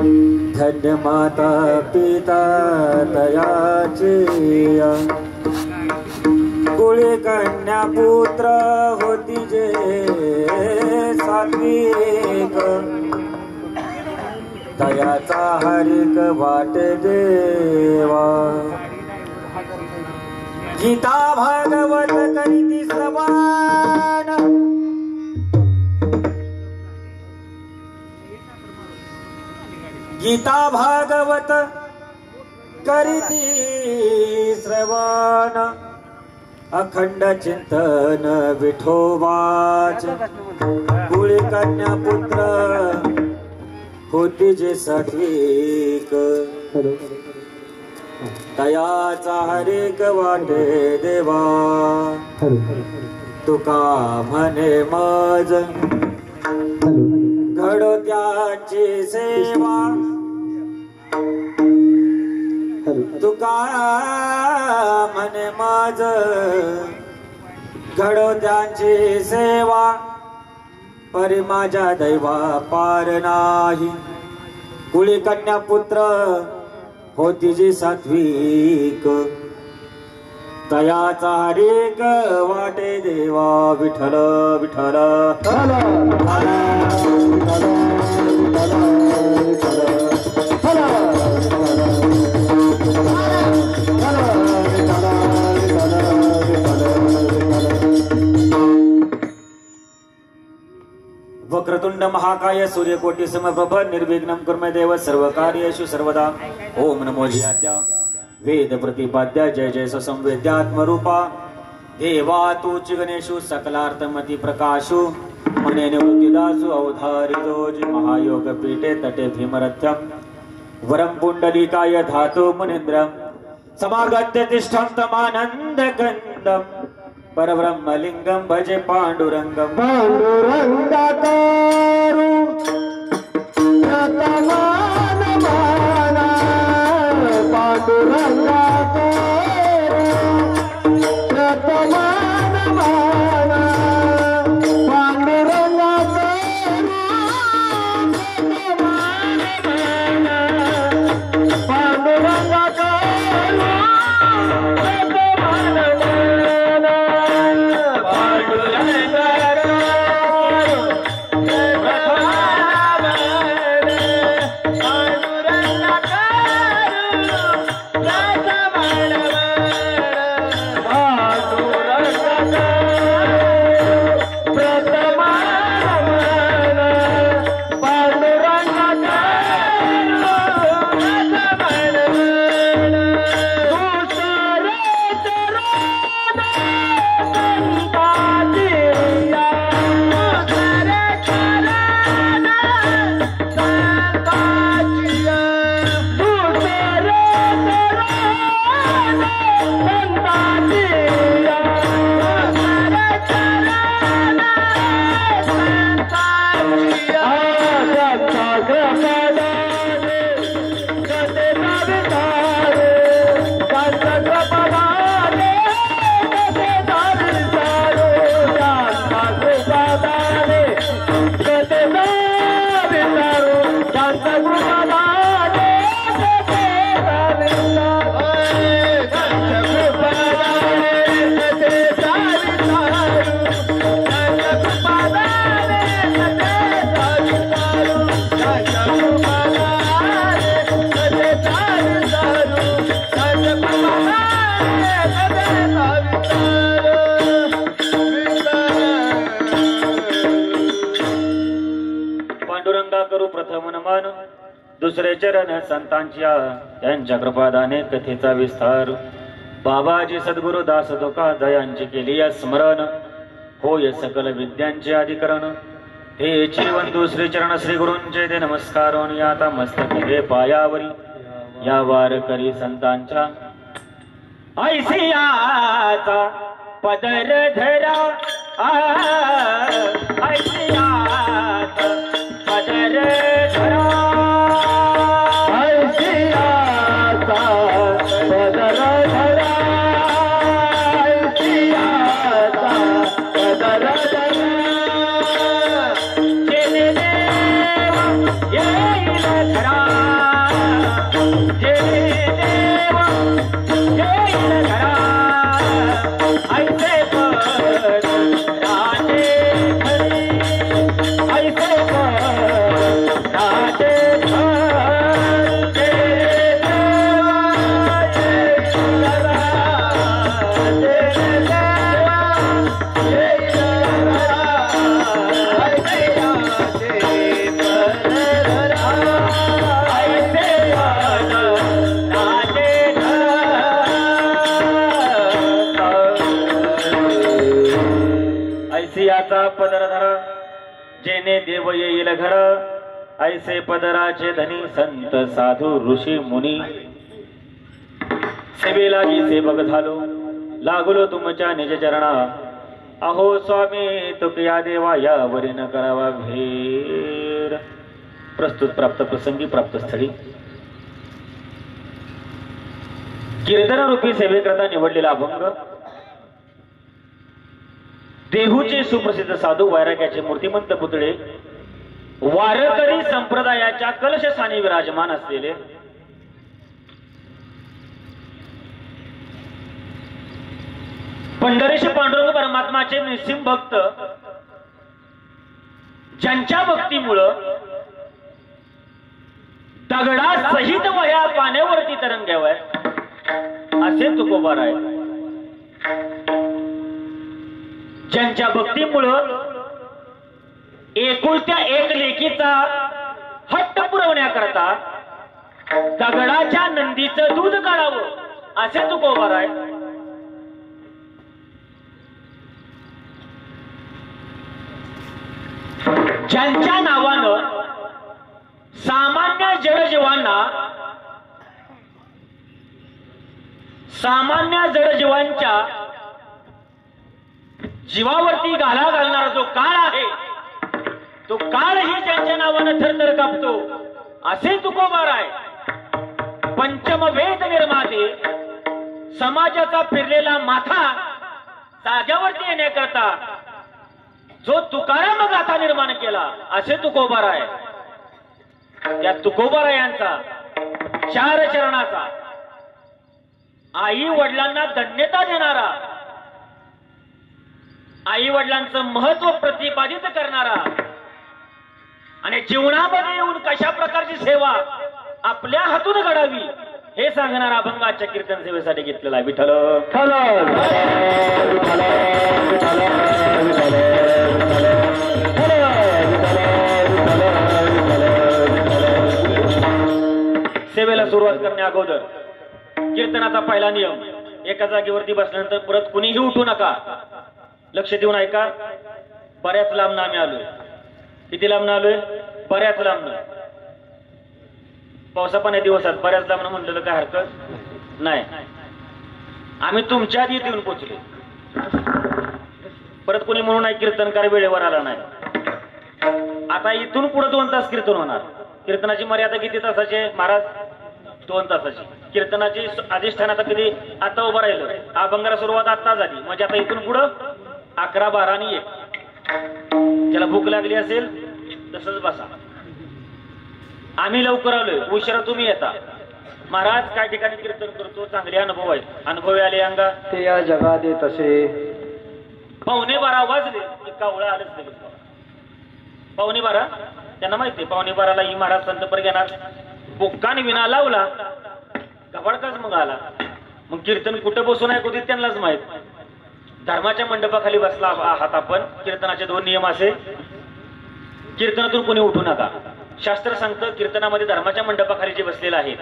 धन्य माता पिता तयाचे कुळी कन्या पुत्र होती जे सात्विक तयाचा हरिक वाट देवा गीता भागवत करीती श्रवण गीता भागवत करीती श्रवण अखंड चिंतन विठोबाच कुळी कन्या पुत्र होती जे सात्विक तयाचा हरिक वाटे देवा तुका म्हणे मज घडो त्याची सेवा तुका म्हणे मज घडो त्यांची सेवा परी माझ्या दैवा पार नाही कुळी कन्या पुत्र होती जी सात्विक तयाचा हरिक वाटे देवा विठ्ठल विठ्ठल वक्रतुंड महाकाय सूर्यकोटि समप्रभ निर्विघ्नं कुर्मे देव सर्वकार्येषु सर्वदा ओम नमो जियाद्या वेद प्रतिपाद्या जय जय संवेद्यात्मरूपा देवा तूच गणेशु सकलार्थमति प्रकाशु मने निवृत्तिदासु अवधारितो महायोग पीठे तटे भीमरथ्यम वरम पुंडलीकाय धातु मुनीन्द्रम समागत्य तिष्ठं तमानंद गंधम परब्रह्मलिंगम भजे पांडुरंगम पांडुरंगाकारु प्रतमान माना पांडुरंगाकारु प्रतमान माना पांडुरंगाकारु प्रतमान माना पांडुरंगाकारु दुसरे चरण संतांच्या त्यांच्या कृपादाने कथेचा विस्तार बाबाजी सद्गुरु दास तुका दयांची केली स्मरण होय सकल विद्यांचे अधिकरण ते जीवंतु श्री चरण श्री गुरूंचे ते नमस्कार आता मस्तकी हे पायावरी या वार करी संतांच्या ऐसियाचा पदर धरा ऐसियाचा पदर धरा Yeah. सेवेने देव येईल घर, ऐसे पदराचे धनी संत साधू ऋषी मुनी. सेवेलागी सेवक झालो, लागलो तुमच्या निज चरणा. अहो स्वामी तुकया देवा यावरी न करावा भेर. प्रस्तुत प्राप्त प्रसंगी प्राप्त स्थळी कीर्तन रूपी सेवेकरता निवडलेला अभंग देहूचे सुप्रसिद्ध साधू वैराग्याचे मूर्तिमंत पुतळे वारकरी संप्रदायाच्या कलशस्थानी विराजमान असलेले पंढरीश पांडुरंग परमात्माचे निस्सिम भक्त, ज्यांच्या भक्तीमुळं दगडा सहित वया पाण्यावरती तरंगावय असे तुकोबार आहे. ज्यांच्या भक्तीमुळं एकुलत्या एक लेकीचा हट्ट पुरवण्याकरता दगडाच्या नंदीचं दूध काढावं असे तुकोबार आहे. ज्यांच्या नावानं सामान्य जडजीवांच्या जीवावरती घाला घालणारा जो काळ आहे, तो काळही ज्यांच्या नावानं थरथर कापतो असे तुकोबार आहे. पंचम वेद निर्माते समाजाचा फिरलेला माथा जाग्यावरती येण्याकरता जो तुकाराम गाथा निर्माण केला असे तुकोबार आहे. त्या तुकोबार यांचा चार चरणाचा आई वडिलांना धन्यता देणारा, आई वडिलांचं महत्व प्रतिपादित करणारा आणि जीवनामध्ये येऊन कशा प्रकारची सेवा आपल्या हातून घडावी हे सांगणारा अभंग आजच्या कीर्तन सेवेसाठी घेतलेला आहे. विठ्ठल सेवेला सुरुवात करण्या अगोदर कीर्तनाचा पहिला नियम, एका जागेवरती बसल्यानंतर परत कुणीही उठू नका. लक्ष देऊन ऐका. बऱ्याच लांब आम्ही आलोय. किती लांब आलोय? बऱ्याच लांब. पावसा पाण्या दिवसात बऱ्याच लांब म्हणलेलं काय हरकत नाही. आम्ही तुमच्या आधी येऊन पोचलो. परत कोणी म्हणून नाही कीर्तनकार वेळेवर आला नाही. आता इथून पुढे 2 तास कीर्तन होणार. कीर्तनाची मर्यादा किती तासाची महाराज? 2 तासाची. कीर्तनाची अधिष्ठान आता कधी? आता उभं राहिलं. अभंगाला सुरुवात आता झाली, म्हणजे आता इथून पुढं 11, 12 आणि 1. ज्याला भूक लागली असेल तसंच बसा. आम्ही लवकर आलोय, उशिरा तुम्ही येता. महाराज काय ठिकाणी कीर्तन करतो, चांगले अनुभव आहे. अनुभवी आले अंगा ते या जगात येत असे. 11:15 वाजले की कावळा आलंच नाही. 11:15 त्यांना माहिती. 11:15 ही महाराज संतपर घेणार. बुक्काने विना लावला गबाडकाच मग आला. मग कीर्तन कुठं बसून ऐकू देत त्यांनाच माहित. धर्माच्या मंडपाखाली बसला आहात आपण. कीर्तनाचे 2 नियम असे. कीर्तनातून कोणी उठू नका. शास्त्र सांगतं कीर्तनामध्ये धर्माच्या मंडपाखाली जे बसलेले आहेत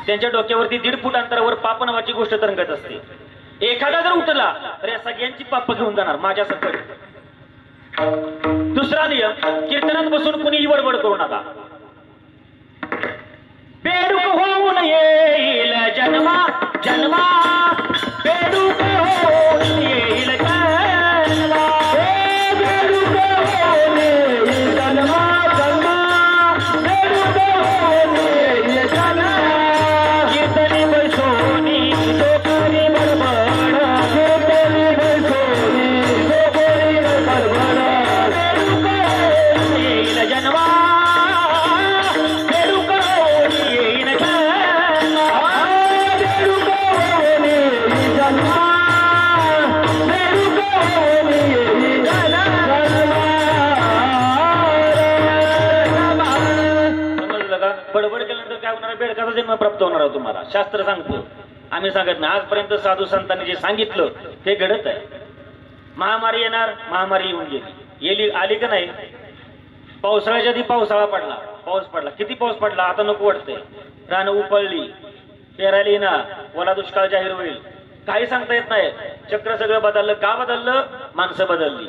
त्यांच्या डोक्यावरती 1.5 फूट अंतरावर पाप नावाची गोष्ट तरंगत असते. एखादा जर उठला तर या सगळ्यांची पाप घेऊन जाणार माझ्या सकट. दुसरा नियम, कीर्तनात बसून कोणीही बडबड करू नका. बेडूक होऊन येईल जन्मा जन्मा, बेडूक होऊन येईल जन्मा, बेडूक होऊन येईल जन्मा जन्मा, बेडूक होऊन येईल जन्मा. कीर्तनी बैसोनी डोकरी बडबड, कीर्तनी बैसोनी डोकरी बडबड, बेडूक होऊन येईल जन्मा. बडबड केल्यानंतर काय होणार? बेडकाचा जन्म प्राप्त होणार आहे तुम्हाला. शास्त्र सांगतो, आम्ही सांगत नाही. आजपर्यंत साधू संतांनी जे सांगितलं ते घडत आहे. महामारी येणार, महामारी येऊन गेली. आली का नाही? पावसाळ्याच्या आधी पावसाळा पडला, पाऊस पडला. किती पाऊस पडला आता नको वाटतंय. रानं उपळली, पेरायला येणार, ओला दुष्काळ जाहीर होईल. काही सांगता येत नाही. चक्र सगळं बदललं. का बदललं? माणसं बदलली.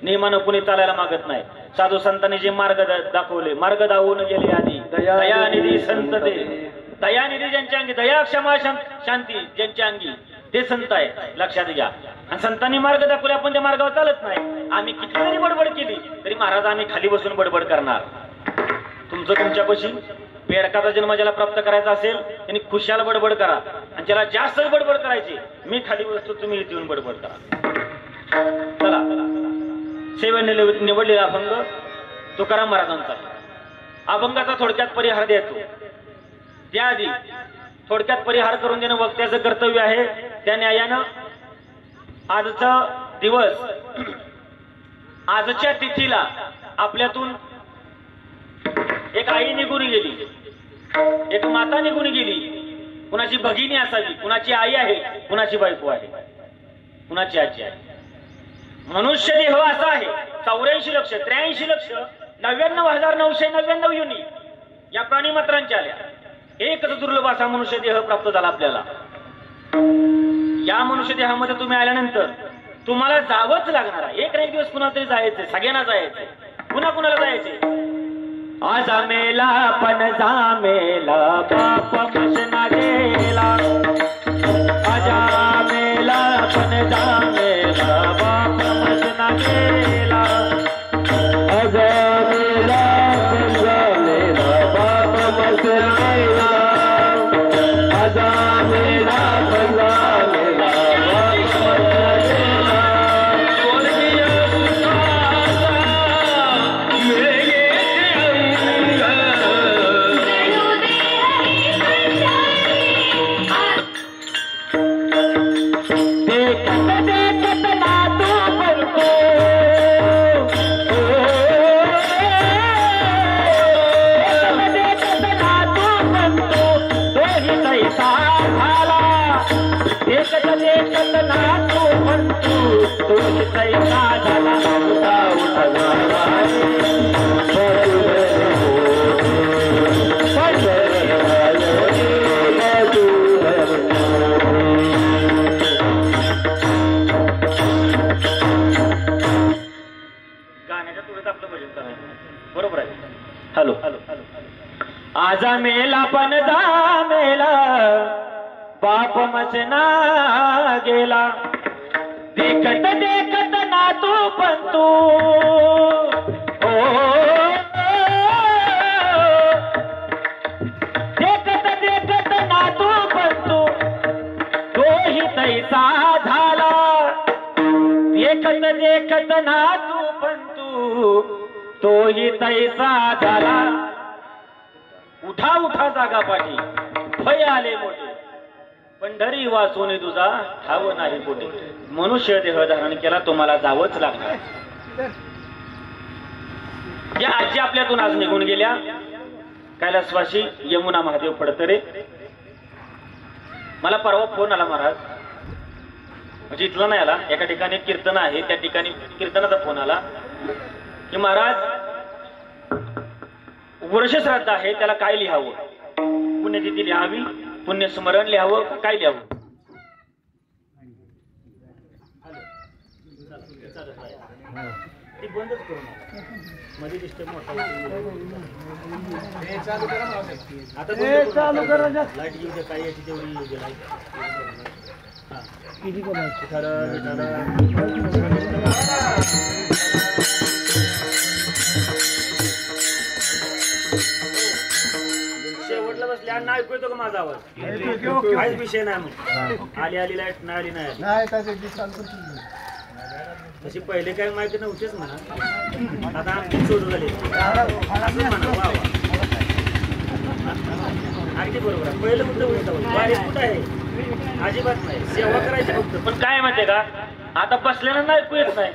नियमानं कुणी चालायला मागत नाही. साधू संतांनी जे मार्ग दाखवले, मार्ग दाखवून गेले आधी. दयानिधी संत ते, दयानिधी ज्यांच्या अंगी, दया क्षमा शांती ज्यांच्या अंगी ते संत आहे, लक्षात घ्या. आणि संतांनी मार्ग दाखवले, आपण त्या मार्गावर चालत नाही. आम्ही किती जरी बडबड केली तरी महाराज आम्ही खाली बसून बडबड करणार. तुमचं तुमच्यापाशी बेडकाचा जन्म ज्याला प्राप्त करायचा असेल त्यांनी खुशाल बडबड करा, आणि ज्याला जास्त बडबड करायची मी खाली बसतो, तुम्ही इथे येऊन बडबड करा. चला, सेवेने निवडलेला अभंग तुकाराम महाराजांचा. अभंगाचा थोडक्यात परिहार देतो. त्याआधी थोडक्यात परिहार करून देणं वक्त्याचं कर्तव्य आहे. त्या न्यायानं आजचा दिवस, आजच्या तिथीला आपल्यातून एक आई निघून गेली, एक माता निघून गेली. कुणाची भगिनी असावी, कुणाची आई आहे, कुणाची बायको आहे, कुणाची आजी आहे. मनुष्य देह असा आहे 84 लक्ष 83 लक्ष 99,999 योनी या प्राणीमात्रांच्या आल्या. एकच दुर्लभ असा मनुष्य देह प्राप्त झाला आपल्याला. या मनुष्य देहामध्ये तुम्ही आल्यानंतर तुम्हाला जावंच लागणार आहे. एक ना एक दिवस कुणाला तरी जायचंय, सगळ्यांना जायचंय. कुणा कुणाला जायचंय? आजा मेला पण जामेला बाप मसना गेला. आजा मेला पण जामेला बाप मसना गेला. आजा मेला पण जामेला बाप मसना गेला. आजा मेला पण जामेला बाप मसना गेला. बरोबर आहे. हॅलो, आजा मेला पण जा मेला बाप मसना गेला. देखत देखत ना तू पण तू देखत देखत ना तू पण तू तोही तैसा झाला. देखत देखत ना तू पण तू तोही तैसा झाला. उठा उठा जागा पाठी भय आले मोठे. पंढरी वाचून तुझा ठाव नाही कुठे. मनुष्य देह धारण केला, तुम्हाला जावंच लागणार. या आजी आपल्यातून आज निघून गेल्या. कैलासवासी यमुना महादेव फडतरे. मला परवा फोन आला महाराज, म्हणजे इथला नाही आला, एका ठिकाणी कीर्तन आहे त्या ठिकाणी कीर्तनाचा फोन आला की महाराज वर्षश्राद्ध आहे, त्याला काय लिहावं? पुण्यतिथी लिहावी, पुण्यस्मरण लिहावं, काय लिहावं? ती बंदच करू नका, मध्ये डिस्टर्ब मोठा आता चालू करा. लाईट येऊ द्या, काय याची तेवढी येऊ द्या. किती शेवटला बसले आणि ऐकू येतो का माझा आवाज? काहीच विषय नाही. मग आली आली लाईट, नाही आली नाही. तशी पहिले काय माहिती नव्हतीच म्हणा, आता आमची सोडू झाली म्हणा. वा अगदी बरोबर आहे. पहिलं कुठं बारीक कुठं आहे? अजिबात नाही, सेवा करायची फक्त. पण काय माहितीये का, आता बसल्यानं ऐकू येत नाही.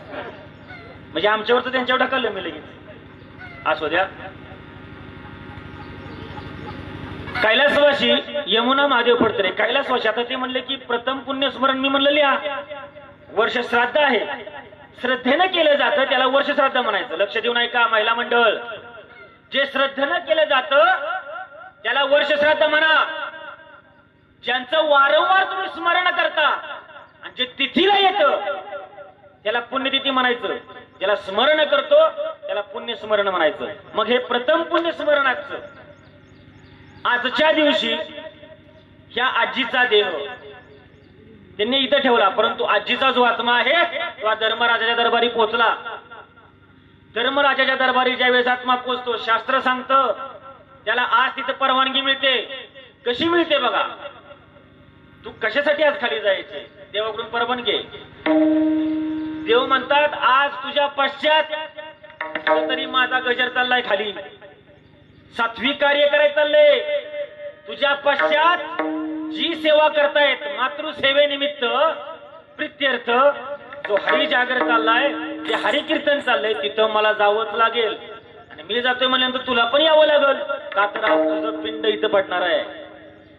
म्हणजे आमच्यावर तर त्यांच्यावर ढकललं मी लगेच. असू द्या. कैलासवासी यमुना महादेव फडतरे कैलासवासी. आता ते म्हणले की प्रथम पुण्यस्मरण मी म्हणलं लिहा. वर्ष श्राद्ध आहे, श्रद्धेनं केलं जातं त्याला वर्ष श्राद्ध म्हणायचं. लक्ष देऊन ऐका महिला मंडळ, जे श्रद्धेनं केलं जातं त्याला वर्ष श्राद्ध म्हणा. ज्यांचं वारंवार तुम्ही स्मरण करता आणि जे तिथीला येतं त्याला पुण्यतिथी म्हणायचं. ज्याला स्मरण करतो त्याला पुण्य स्मरण म्हणायचं. मग हे प्रथम पुण्य स्मरणाचं आजच्या दिवशी ह्या आजीचा देह त्यांनी इथं ठेवला, परंतु आजीचा जो आत्मा आहे तो धर्मराजाच्या दरबारी पोहोचला. धर्मराजाच्या दरबारी ज्यावेळेस आत्मा पोहोचतो, शास्त्र सांगतं त्याला आज तिथं परवानगी मिळते. कशी मिळते बघा. तू कशासाठी आज खाली जायचे? देवाकडून परवानगी आहे. देव म्हणतात आज तुझ्या पश्चात तरी माझा गजर चाललाय खाली, सात्विक कार्य करायचं चाललंय. तुझ्या पश्चात जी सेवा करतायत मातृसेवेनिमित्त प्रित्यर्थ जो हरी जागर चाललाय, जे हरी कीर्तन चाललंय, तिथं मला जावंच लागेल. आणि मी जातोय म्हणल्यानंतर तुला पण यावं लागल. का तर आज तुझं पिंड इथं पडणार आहे.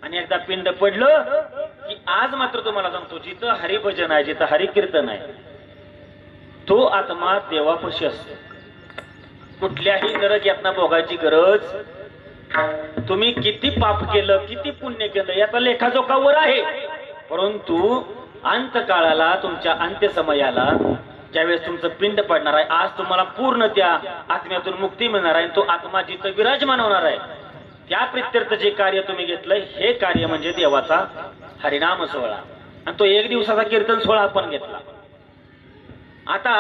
आणि एकदा पिंड पडलं की आज मात्र तुम्हाला सांगतो, जिथं हरिभजन आहे, जिथं हरी कीर्तन आहे, तो आत्मा देवापाशी असतो. कुठल्याही नरक यातना भोगायची गरज. तुम्ही किती पाप केलं, किती पुण्य केलं याचा लेखाजोखा वर आहे. परंतु अंतकाळाला, तुमच्या अंत्यसमयाला ज्यावेळेस तुमचं पिंड पडणार आहे, आज तुम्हाला पूर्ण त्या आत्म्यातून मुक्ती मिळणार आहे. तो आत्मा जिथं विराजमान होणार आहे, त्या प्रित्यर्थ जे कार्य तुम्ही घेतलंय, हे कार्य म्हणजे देवाचा हरिनाम सोहळा. आणि तो एक दिवसाचा कीर्तन सोहळा आपण घेतला. आता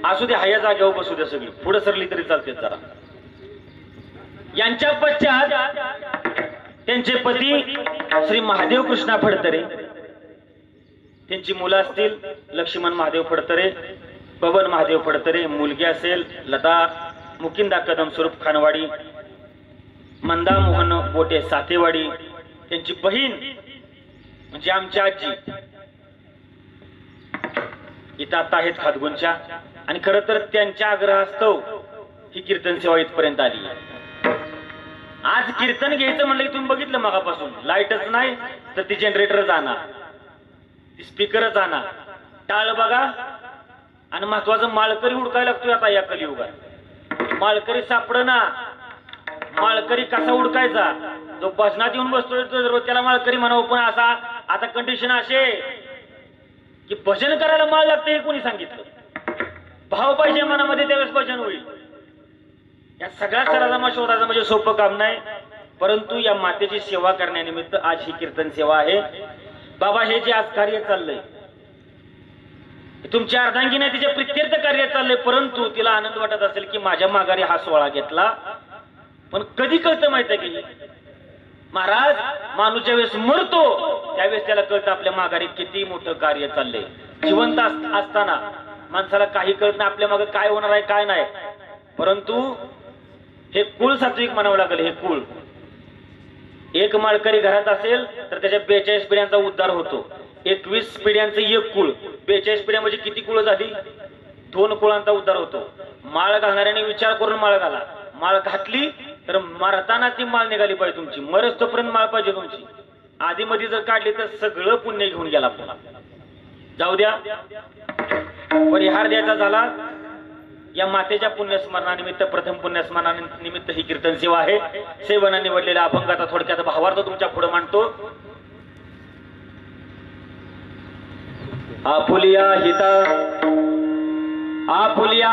असू दे, हया जागेवर बसू दे, सगळी पुढे सरली तरी चालते जरा. यांच्या पश्चात त्यांचे पती श्री महादेव कृष्णा फडतरे, त्यांची मुलं असतील लक्ष्मण महादेव फडतरे, बबन महादेव फडतरे, मुलगी असेल लता मुकिंदा कदम स्वरूप खानवाडी, मंदा मोहन बोटे सातेवाडी, त्यांची बहीण म्हणजे आमची आजी इथं आता आहेत खातगुंच्या. आणि खरं तर त्यांच्या आग्रहास्तव ही कीर्तन सेवा इथपर्यंत आली. आज कीर्तन घ्यायचं म्हणलं की तुम्ही बघितलं मगापासून लाईटच नाही तर ती जनरेटर जाणार, ती स्पीकरच जाणार, टाळ बघा. आणि महत्वाचं माळकरी हुडकायला लागतोय आता या कलियुगात. माळकरी सापडना. माळकरी कसा हुडकायचा? जो भजनात येऊन बसतोय त्याला माळकरी म्हणावं. पण असा आता कंडिशन असे की भजन करायला माळ लागते हे कोणी सांगितलं? भाव पाहिजे मनामध्ये, त्यावेळेस भजन होईल. या सगळ्या सराजमा शोधायचं म्हणजे सोपं काम नाही. परंतु या मातेची सेवा करण्यानिमित्त आज ही कीर्तन सेवा आहे. बाबा हे जे आज कार्य चाललंय, तुमच्या अर्धांगीने तिचे प्रित्यर्थ कार्य चाललंय. परंतु तिला आनंद वाटत असेल की माझ्या माघारी हा सोहळा घेतला. पण कधी कळतं माहित आहे की महाराज, माणूस ज्यावेळेस मरतो त्यावेळेस त्याला कळतं आपल्या माघारी किती मोठं कार्य चाललंय. जिवंत असताना माणसाला काही कळत नाही आपल्या मागे काय होणार आहे काय नाही. परंतु हे कुळ सात्विक म्हणावं लागेल. हे कुळ एक माळकरी घरात असेल तर त्याच्या 42 पिढ्यांचा उद्धार होतो. 21 पिढ्यांचं एक कुळ, 42 पिढ्या म्हणजे किती कुळ झाली? 2 कुळांचा उद्धार होतो. माळ घालणाऱ्याने विचार करून माळ घाला. माळ घातली तर मरताना ती माळ निघाली पाहिजे तुमची. मरच तोपर्यंत माळ पाहिजे तुमची. आधी मध्ये जर काढली तर सगळं पुण्य घेऊन गेला. पुन्हा जाऊ द्या. परिहार द्यायचा झाला. या मातेच्या पुण्यस्मरणानिमित्त, प्रथम पुण्यस्मरणानिमित्त ही कीर्तन सेवा आहे. सेवना निवडलेल्या अभंगाचा थोडक्यात भावार्थ तुमच्या पुढे मांडतो. आपुलिया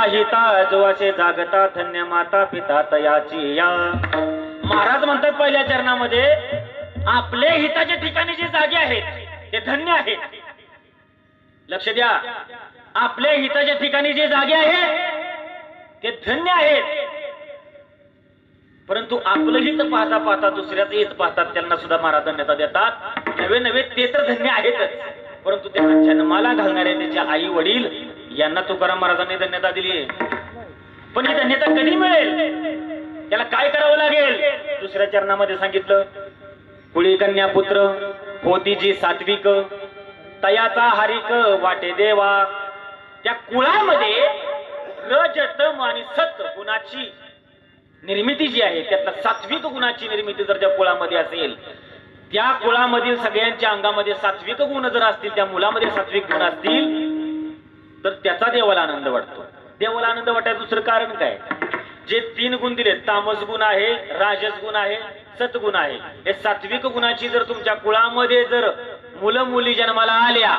हिता जो असे जागता धन्य माता पिता तयाची या. महाराज म्हणतात पहिल्या चरणामध्ये, आपले हिताच्या ठिकाणी जे जागे आहेत ते धन्य आहेत. लक्ष द्या. आपल्या हिताच्या ठिकाणी जे जागे आहेत ते धन्य आहेत. परंतु आपलं हित पाहता पाहता दुसऱ्याचं हित पाहतात, त्यांना सुद्धा महाराज धन्यता देतात. नवे नवे ते तर धन्य आहेतच. परंतु त्यांना जन्माला घालणारे त्यांचे आई वडील यांना तुकाराम महाराजांनी धन्यता दिली आहे. पण ही धन्यता कधी मिळेल? त्याला काय करावं लागेल? दुसऱ्या चरणामध्ये सांगितलं. कुळी कन्या पुत्र होती जी सात्विक, तयाचा हरिक वाटे देवा. त्या कुळामध्ये रज तम आणि सत गुणाची निर्मिती जी आहे, त्यातला सात्विक गुणाची निर्मिती जर त्या कुळामध्ये असेल, त्या कुळामधील सगळ्यांच्या अंगामध्ये सात्विक गुण जर असतील, त्या मुलामध्ये सात्विक गुण असतील, तर त्याचा देवाला आनंद वाटतो. देवाला आनंद वाटायचं दुसरं कारण काय? जे 3 गुण दिले, तामस गुण आहे, राजस गुण आहे, सत्गुण आहे. हे सात्विक गुणाची जर तुमच्या कुळामध्ये जर मुलं मुली जन्माला आल्या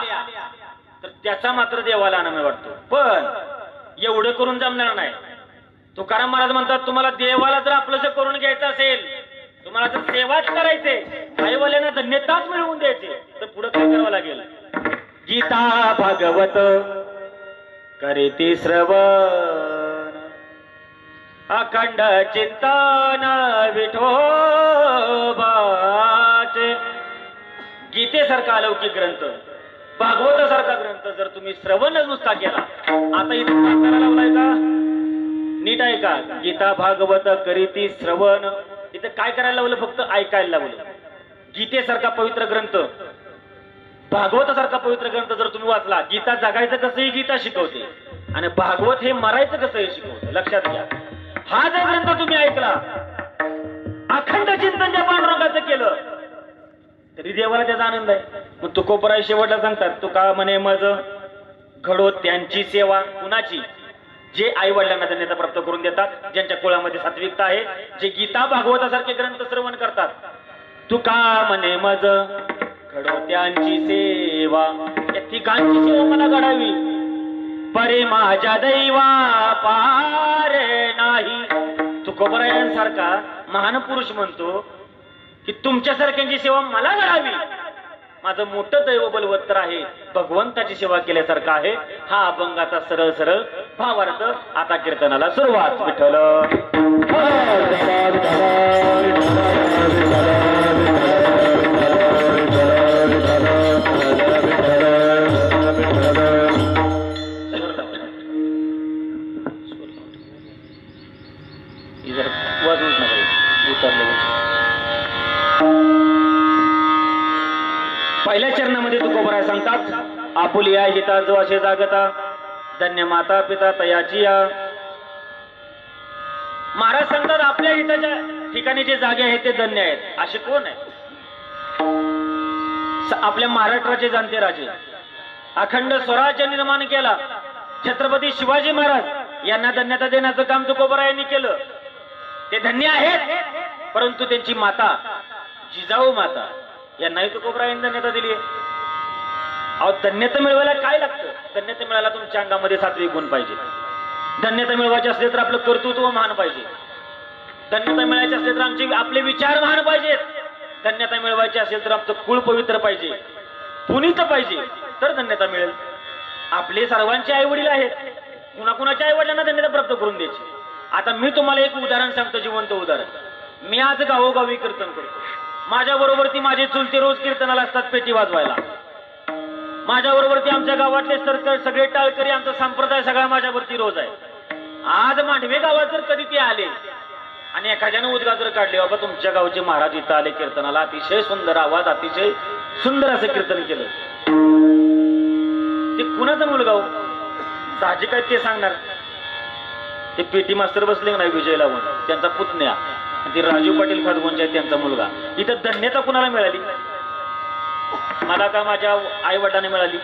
तर त्याचा मात्र देवाला आनंद वाटतो. पण एवढं करून जमणार नाही. तुकाराम महाराज म्हणतात तुम्हाला देवाला जर आपलंसं करून घ्यायचं असेल, तुम्हाला जर सेवाच करायचे, आईवाल्यांना धन्यताच मिळवून द्यायचे, तर पुढे काय करावं लागेल. गीता भागवत करीती श्रवण, अखंड चिंतन विठोबाचे. गीतेसारखा अलौकिक ग्रंथ, भागवतासारखा ग्रंथ जर तुम्ही श्रवणच नुसता केला, आता इथं वाचायला लावलाय का? नीट आहे का? गीता भागवत करीती श्रवण, इथं काय करायला लावलं? फक्त ऐकायला लावलं. गीतेसारखा पवित्र ग्रंथ, भागवतासारखा पवित्र ग्रंथ जर तुम्ही वाचला, गीता जगायचं कसं ही गीता शिकवते आणि भागवत हे मरायचं कसं हे शिकवते. लक्षात घ्या. हा जर ग्रंथ तुम्ही ऐकला, अखंड चिंतन ज्या पांडुरंगाचं केलं, तरी देवाला त्याचा आनंद आहे. मग तुकोबराय शेवटला सांगतात, तुका म्हणे मज घडो त्यांची सेवा. कुणाची? जे आई वडिलांना धन्यता प्राप्त करून देतात, ज्यांच्या कुळामध्ये सात्विकता आहे, जे गीता भागवतासारखे ग्रंथ श्रवण करतात. तुका म्हणे मज घडो त्यांची सेवा, या ठिकाणची सेवा मला घडावी. परे माझ्या दैवा पारे नाही. तुकोबरायांसारखा महान पुरुष म्हणतो की तुमच्यासारख्यांची सेवा मला घडावी. माझं मोठं दैव बलवत्तर आहे, भगवंताची सेवा केल्यासारखं आहे. हा अभंगाचा सरळ सरळ भावार्थ. आता कीर्तनाला सुरुवात. विठ्ठल वाजवूच नका, उतरले. पहिल्या चरणामध्ये तुकोबराय सांगतात, आपुलिया हिता जो असे जागता, धन्य माता पिता तयाची या. महाराज सांगतात आपल्या हिताच्या ठिकाणी जे जागे आहेत ते धन्य आहेत. असे कोण आहे? आपल्या महाराष्ट्राचे जाणते राजे, अखंड स्वराज्य निर्माण केला छत्रपती शिवाजी महाराज यांना धन्यता देण्याचं काम तुकोबरायांनी केलं. ते धन्य आहेत, परंतु त्यांची माता जिजाऊ माता यांनाही तुकोबरायांनी धन्यता दिली आहे. अहो, धन्यता मिळवायला काय लागतं? धन्यता मिळायला तुमच्या अंगामध्ये सात्विक गुण पाहिजे. धन्यता मिळवायची असले तर आपलं कर्तृत्व महान पाहिजे. धन्यता मिळायची असले तर आपले विचार महान पाहिजेत. धन्यता मिळवायची असेल तर आमचं कुळ पवित्र पाहिजे, पुनीत पाहिजे, तर धन्यता मिळेल. आपले सर्वांचे आई वडील आहेत, कुणाकुणाच्या आई वडिलांना धन्यता प्राप्त करून द्यायची. आता मी तुम्हाला एक उदाहरण सांगतो, जिवंत उदाहरण. मी आज गावोगावी कीर्तन करतो. माझ्या बरोबर ती माझे चुलते रोज कीर्तनाला असतात पेटी वाजवायला. माझ्या बरोबर ती आमच्या गावातले सगळे टाळकरी, आमचा संप्रदाय सगळा माझ्यावरती रोज आहे. आज मांडवे गावात जर कधी ते आले आणि एखाद्यानं उद्गार काढले, बाबा तुमच्या गावचे महाराज इथं आले कीर्तनाला, अतिशय सुंदर आवाज, अतिशय सुंदर असं कीर्तन केलं, ते कुणाचा मुलगा हो? साहजिक आहे ते सांगणार. ते पेटी मास्तर बसले नाही विजय लावून, त्यांचा पुतण्या, ते राजू पाटील खादगोंचे आहेत त्यांचा मुलगा. इथं धन्यता कुणाला मिळाली? मला का माझ्या आई वडिलांना मिळाली?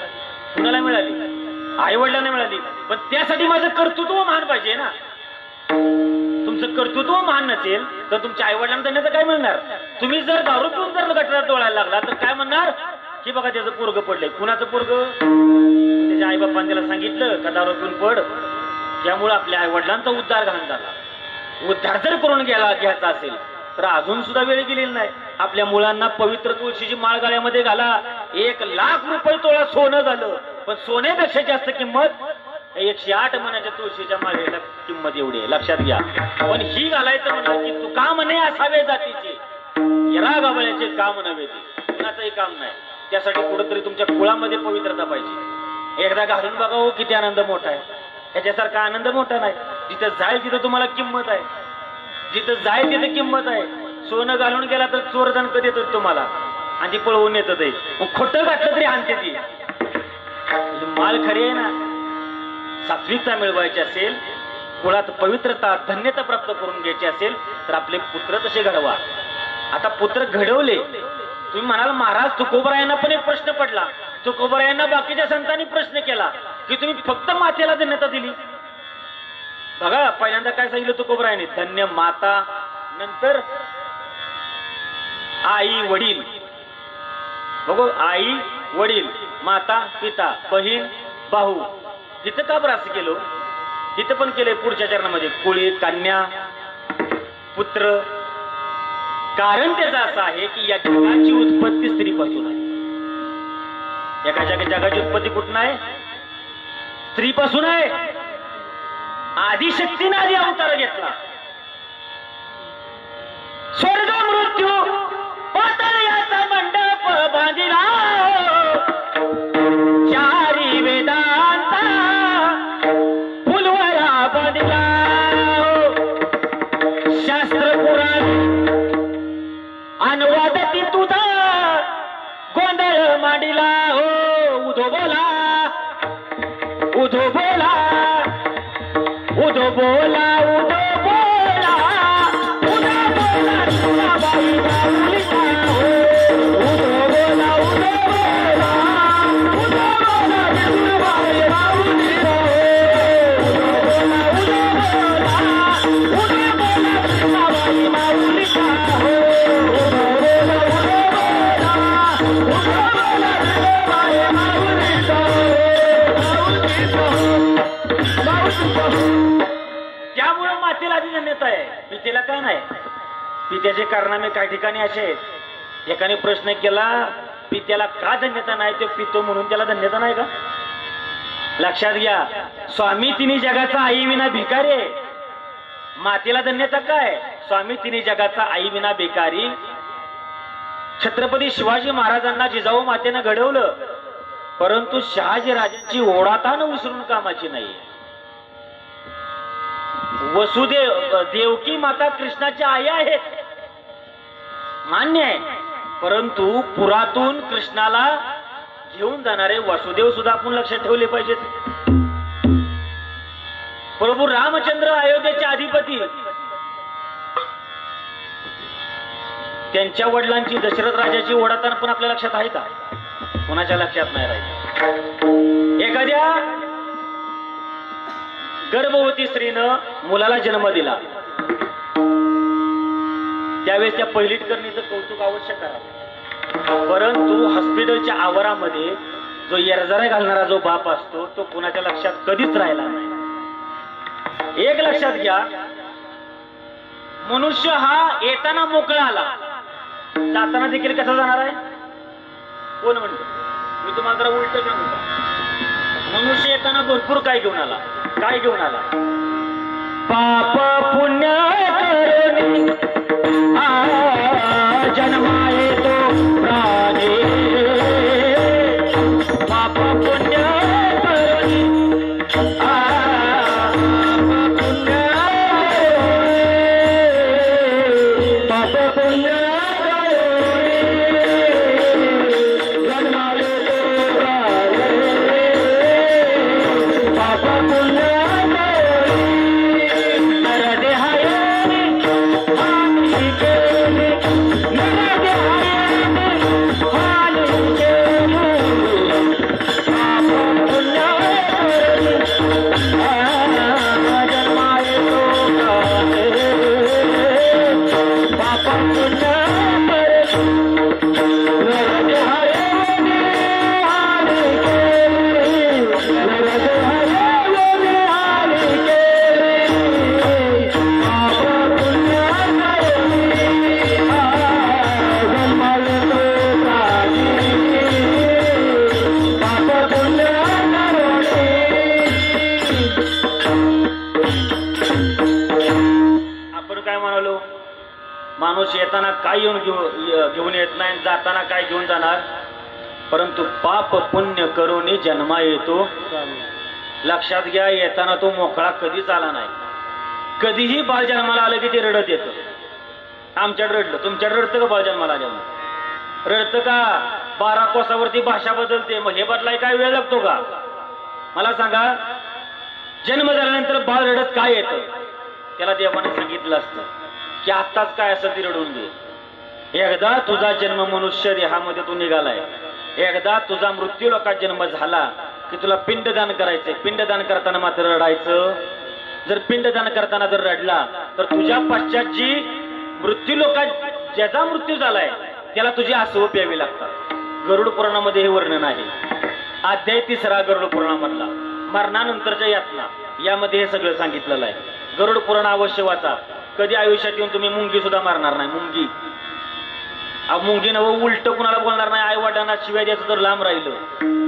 कुणाला मिळाली? आई वडिलांना मिळाली. पण त्यासाठी माझं कर्तृत्व महान पाहिजे ना. तुमचं कर्तृत्व महान नसेल तर तुमच्या आई वडिलांना धन्यता काय मिळणार? तुम्ही जर दारू पिऊन जर गटारात डोळायला लागला तर काय म्हणणार की बघा त्याचं पोरग पडलंय. कुणाचं पोरग? त्याच्या आई बापांनी त्याला सांगितलं का दारू पिऊन पड. त्यामुळे आपल्या आई वडिलांचा उद्धार घाण झाला. उद्धार जर करून घ्यायचा असेल तर अजून सुद्धा वेळ गेलेली नाही. आपल्या मुलांना पवित्र तुळशीची माळ गळ्यामध्ये घाला. 1,00,000 रुपये तोळा सोनं झालं, पण सोन्यापेक्षा जास्त किंमत 108 मनाच्या तुळशीच्या माळेला किंमत एवढी आहे. लक्षात घ्या. पण ही घालायचं म्हणलं की तू का म्हणे असावे जातीचे, येरा गावळ्याचे काम नव्हे, ते कुणाचंही काम नाही. त्यासाठी कुठंतरी तुमच्या कुळामध्ये पवित्रता पाहिजे. एकदा घालून बघा हो, किती आनंद मोठा आहे. ह्याच्यासारखा आनंद मोठा नाही. जिथं जाईल तिथं तुम्हाला किंमत आहे, जिथं जाईल तिथे किंमत आहे. सोनं घालून गेला तर चोर दणकं देतात तुम्हाला आणि ती पळवून येतं. ते खोटं घातलं तरी आणते ती. माल खरी आहे ना. सात्विकता मिळवायची असेल, कुळात पवित्रता धन्यता प्राप्त करून घ्यायची असेल तर आपले पुत्र तसे घडवा. आता पुत्र घडवले. तुम्ही म्हणाल महाराज तुकोबरायांना पण एक प्रश्न पडला. तुकोबरायांना बाकीच्या संतांनी प्रश्न केला की तुम्ही फक्त मातेला धन्यता दिली. बघा पहिल्यांदा काय सांगितलं तुकोबरायांनी? धन्य माता, नंतर आई वडील. बघू आई वडील माता पिता बहीण भाऊ. तिथं का बरं असं केलं? तिथं पण केलंय पुढच्या चरणामध्ये कुळी कन्या पुत्र. कारण त्याचं असं आहे की या जगाची उत्पत्ती स्त्रीपासून आहे. जगाची उत्पत्ती कुठून आहे? स्त्रीपासून आहे. आदिशक्तीने आधी अवतार घेतला. स्वर्ग मृत्यू पाताळ याचा मंडप बांधिला. चारी वेदांचा फुलवरा बांधिला. शास्त्र पुराण अनुवादती तुझा गोंधळ मांडिला. हो उधो बोला उधो बोला उधो बोला उधो बोला उधो बोला तुळाबाई माऊलीचा. हो उधो बोला उधो बोला उधो बोला तुळाबाई माऊलीचा. उधो बोला उधो बोला उधो बोला तुळाबाई माऊलीचा. हो उधो बोला उधो बोला उधो बोला तुळाबाई माऊलीचा. त्यामुळे मातेला आधी धन्यता आहे, पितेला का नाही? पित्याचे कारनामे काही ठिकाणी असे आहेत. एकाने प्रश्न केला पित्याला का धन्यता नाही? तो पितो म्हणून त्याला धन्यता नाही का? लक्षात घ्या, स्वामी तिन्ही जगाचा आई विना भिकारी आहे. मातेला धन्यता काय? स्वामी तिन्ही जगाचा आई विना भिकारी. छत्रपती शिवाजी महाराजांना जिजाऊ मातेनं घडवलं, परंतु शहाजी राजांची ओढाताण विसरून कामाची नाही. वसुदेव देवकी माता कृष्णाच्या आई आहेत मान्य आहे, परंतु पुरातून कृष्णाला घेऊन जाणारे वासुदेव सुद्धा आपण लक्षात ठेवले पाहिजेत. प्रभू रामचंद्र अयोध्येचे अधिपती, त्यांच्या वडिलांची दशरथ राजाची ओढाताण पण आपल्या लक्षात आहे का? कोणाच्या लक्षात नाही राहिलं. एखाद्या गर्भवती स्त्रीनं मुलाला जन्म दिला, त्यावेळेस त्या पहिलीटकरणीचं कौतुक आवश्यक आहे. परंतु हॉस्पिटलच्या आवारामध्ये जो येरझारा घालणारा जो बाप असतो तो कुणाच्या लक्षात कधीच राहिला नाही. एक लक्षात घ्या, मनुष्य हा येताना मोकळा आला, जाताना देखील कसा जाणार आहे? कोण म्हणतो? मी तुम्हाला जरा उलट सांगू का? मनुष्य येताना भरपूर काय घेऊन आला? काय घेऊन आला? पाप पुण्य करून जन्मा येतो प्राणी. पाप पुण्य करून पाप पुण्य माणूस येताना काय घेऊन येत नाही, जाताना काय घेऊन जाणार? परंतु पाप पुण्य करून जन्मा येतो. लक्षात घ्या, येताना तो मोकळा कधीच आला नाही. कधीही बाळ जन्माला आलं की ते रडत येतं. आमच्याकडे रडलं, तुमच्याकडे रडतं का? बाळ जन्माला आल्यावर रडतं का? 12 कोसावरती भाषा बदलते, मग हे बदलाय काय वेळ लागतो का? मला सांगा, जन्म झाल्यानंतर बाळ रडत काय येतं? त्याला देवाने सांगितलं असतं की आत्ताच काय असं ती रडून घे. एकदा तुझा जन्म मनुष्य देहामध्ये तू निघालाय, एकदा तुझा मृत्यू लोकात जन्म झाला की तुला पिंडदान करायचंय. पिंडदान करताना मात्र रडायचं. जर पिंडदान करताना जर रडला तर तुझ्या पश्चात जी मृत्यू लोकात ज्याचा मृत्यू झालाय त्याला तुझी आसव प्यावी लागतात. गरुड पुराणामध्ये हे वर्णन आहे. अध्याय 3 गरुड पुराणामधला मरणानंतरच्या यातना यामध्ये हे सगळं सांगितलेलं आहे. गरुड पुराण अवश्य वाचा. कधी आयुष्यात येऊन तुम्ही मुंगी सुद्धा मारणार नाही. मुंगी मुंगी नवं उलट कुणाला बोलणार नाही. आई वडिलांना शिवाय द्यायचं तर लांब राहिलं.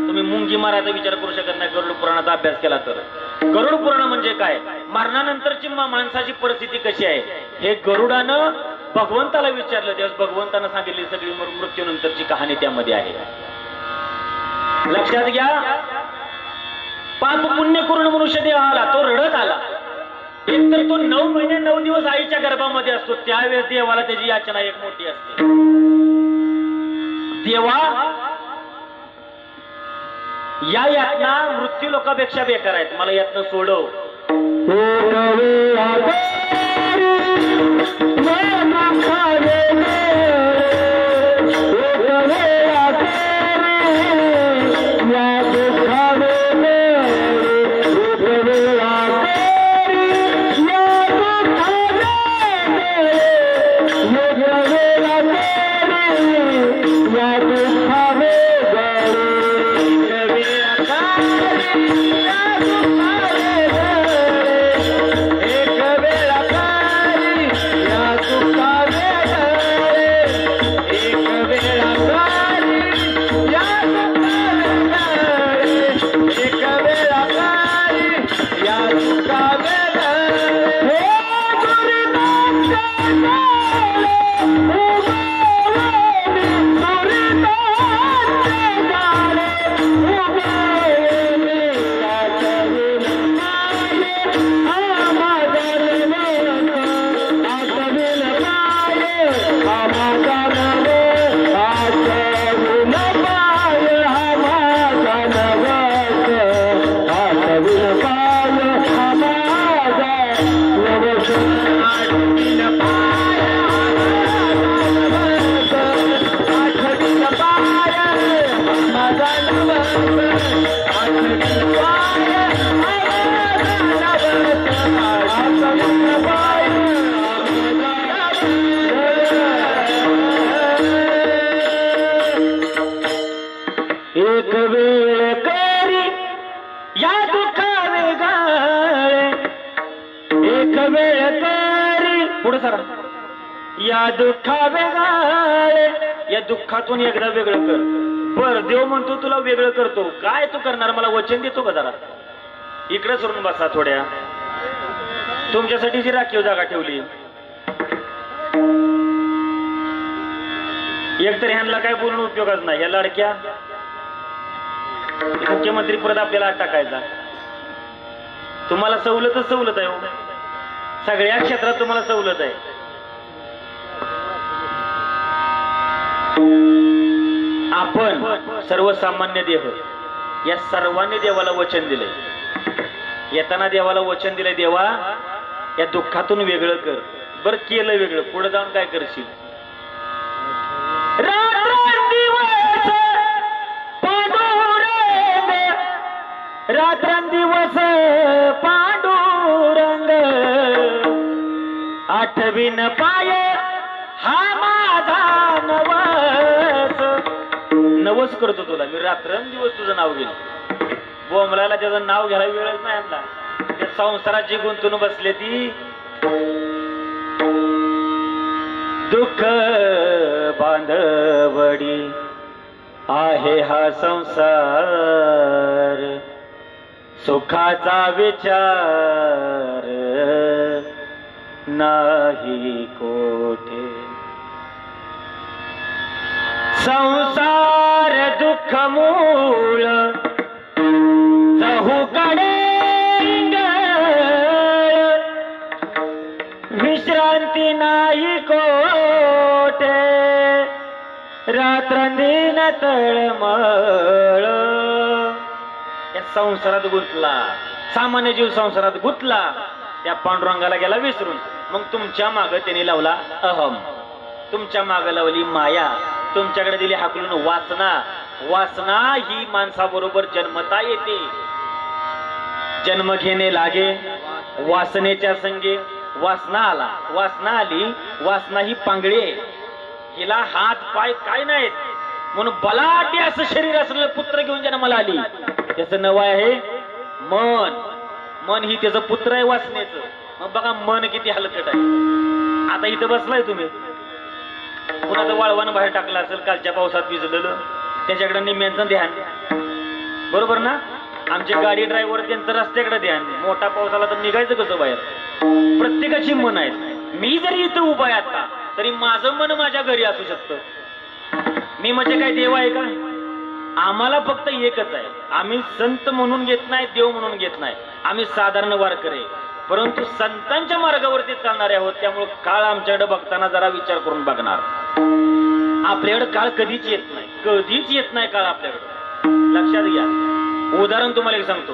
तुम्ही मुंगी मारायचा विचार करू शकत नाही गरुड पुराणाचा अभ्यास केला तर. गरुड पुराण म्हणजे काय, मरणानंतरची माणसाची परिस्थिती कशी आहे हे गरुडानं भगवंताला विचारलं. त्यावेळेस भगवंतानं सांगितली सगळी मृत्यूनंतरची कहाणी त्यामध्ये आहे. लक्षात घ्या, पाप पुण्य करून मनुष्य देह आला, तो रडत आला. एकतर तो 9 महिने 9 दिवस आईच्या गर्भामध्ये असतो. त्यावेळेस देवाला त्याची याचना एक मोठी असते. देवा, या यातना मृत्यू लोकांपेक्षा बेकार आहेत, मला यातनं सोडव. एक वेळ करी या दुःखावे गाळे, एक वेळ करी पुढे सरा या दुःखावे गाळे. या दुःखातून एकदा वेगळं कर. बर, देव म्हणतो तुला वेगळं करतो. काय तू करणार, मला वचन देतो का? जरा इकडे सोडून बसा. थोड्या तुमच्यासाठी जी राखीव जागा ठेवली. एकतर ह्यांना काय बोलून उपयोगच नाही. या लाडक्या मुख्यमंत्री पद आपल्याला टाकायचा. तुम्हाला सवलतच सवलत आहे. सगळ्या क्षेत्रात तुम्हाला सवलत आहे. आपण सर्वसामान्य देह, या सर्वांनी देवाला वचन दिलंय. येताना देवाला वचन दिलंय, देवा या दुःखातून वेगळं कर. बरं, केलं वेगळं, पुढे जाऊन काय करशील? रात्रंदिवस पांडुरंग, आठवीन पाय हा माझा नवस. नवस करतो तुला मी, रात्रंदिवस तुझं नाव घेईल. बोंबलाला त्याचं नाव घ्यायला वेळच नाही आणला. त्या संसाराची गुंतून बसले ती. दुःख बांधवडी आहे हा संसार, सुखाचा विचार नाही कोठे. संसार दुःख मूळ चहूकडे विश्रांती नाही कोठे. रात्रंदिन तळमळ. या संसारात गुंतला, सामान्य जीव संसारात गुंतला. त्या पांडुरंगाला गेला विसरून. मग तुमच्या मागे त्यांनी लावला अहम, तुमच्या मागे लावली माया, तुमच्याकडे दिली हाकलून वासना. वासना ही माणसाबरोबर जन्मता येते. जन्म घेणे लागे वासनेच्या संगे. वासना आला, वासना आली. वासना ही पांगळी आहे, हिला हात पाय काय नाहीत. म्हणून बलाढ्य असं शरीर असलेलं पुत्र घेऊन जन्माला आली. त्याचं नाव आहे मन. मन ही त्याचं पुत्र आहे वासनेचं. मग बघा मन किती हलकट आहे. आता इथं बसलाय तुम्ही, कुणाचं वाळवानं बाहेर टाकलं असेल कालच्या पावसात भिजलेलं, त्याच्याकडे निम्म्यांचं ध्यान. बरोबर ना? आमचे गाडी ड्रायव्हर त्यांचं रस्त्याकडे ध्यान. मोठा पाऊस आला तर निघायचं कसं बाहेर? प्रत्येकाची मन आहे. मी जरी इथं उभा आहे आता तरी माझं मन माझ्या घरी असू शकतं. मी म्हणजे काय देव आहे का? आम्हाला फक्त एकच आहे. आम्ही संत म्हणून घेत नाही, देव म्हणून घेत नाही. आम्ही साधारण वारकरी, परंतु संतांच्या मार्गावरती चालणारे आहोत. त्यामुळे काळ आमच्याकडे बघताना जरा विचार करून बघणार. आपल्याकडे काळ कधीच येत नाही, कधीच येत नाही काळ आपल्याकडे. लक्षात घ्या. उदाहरण तुम्हाला एक सांगतो.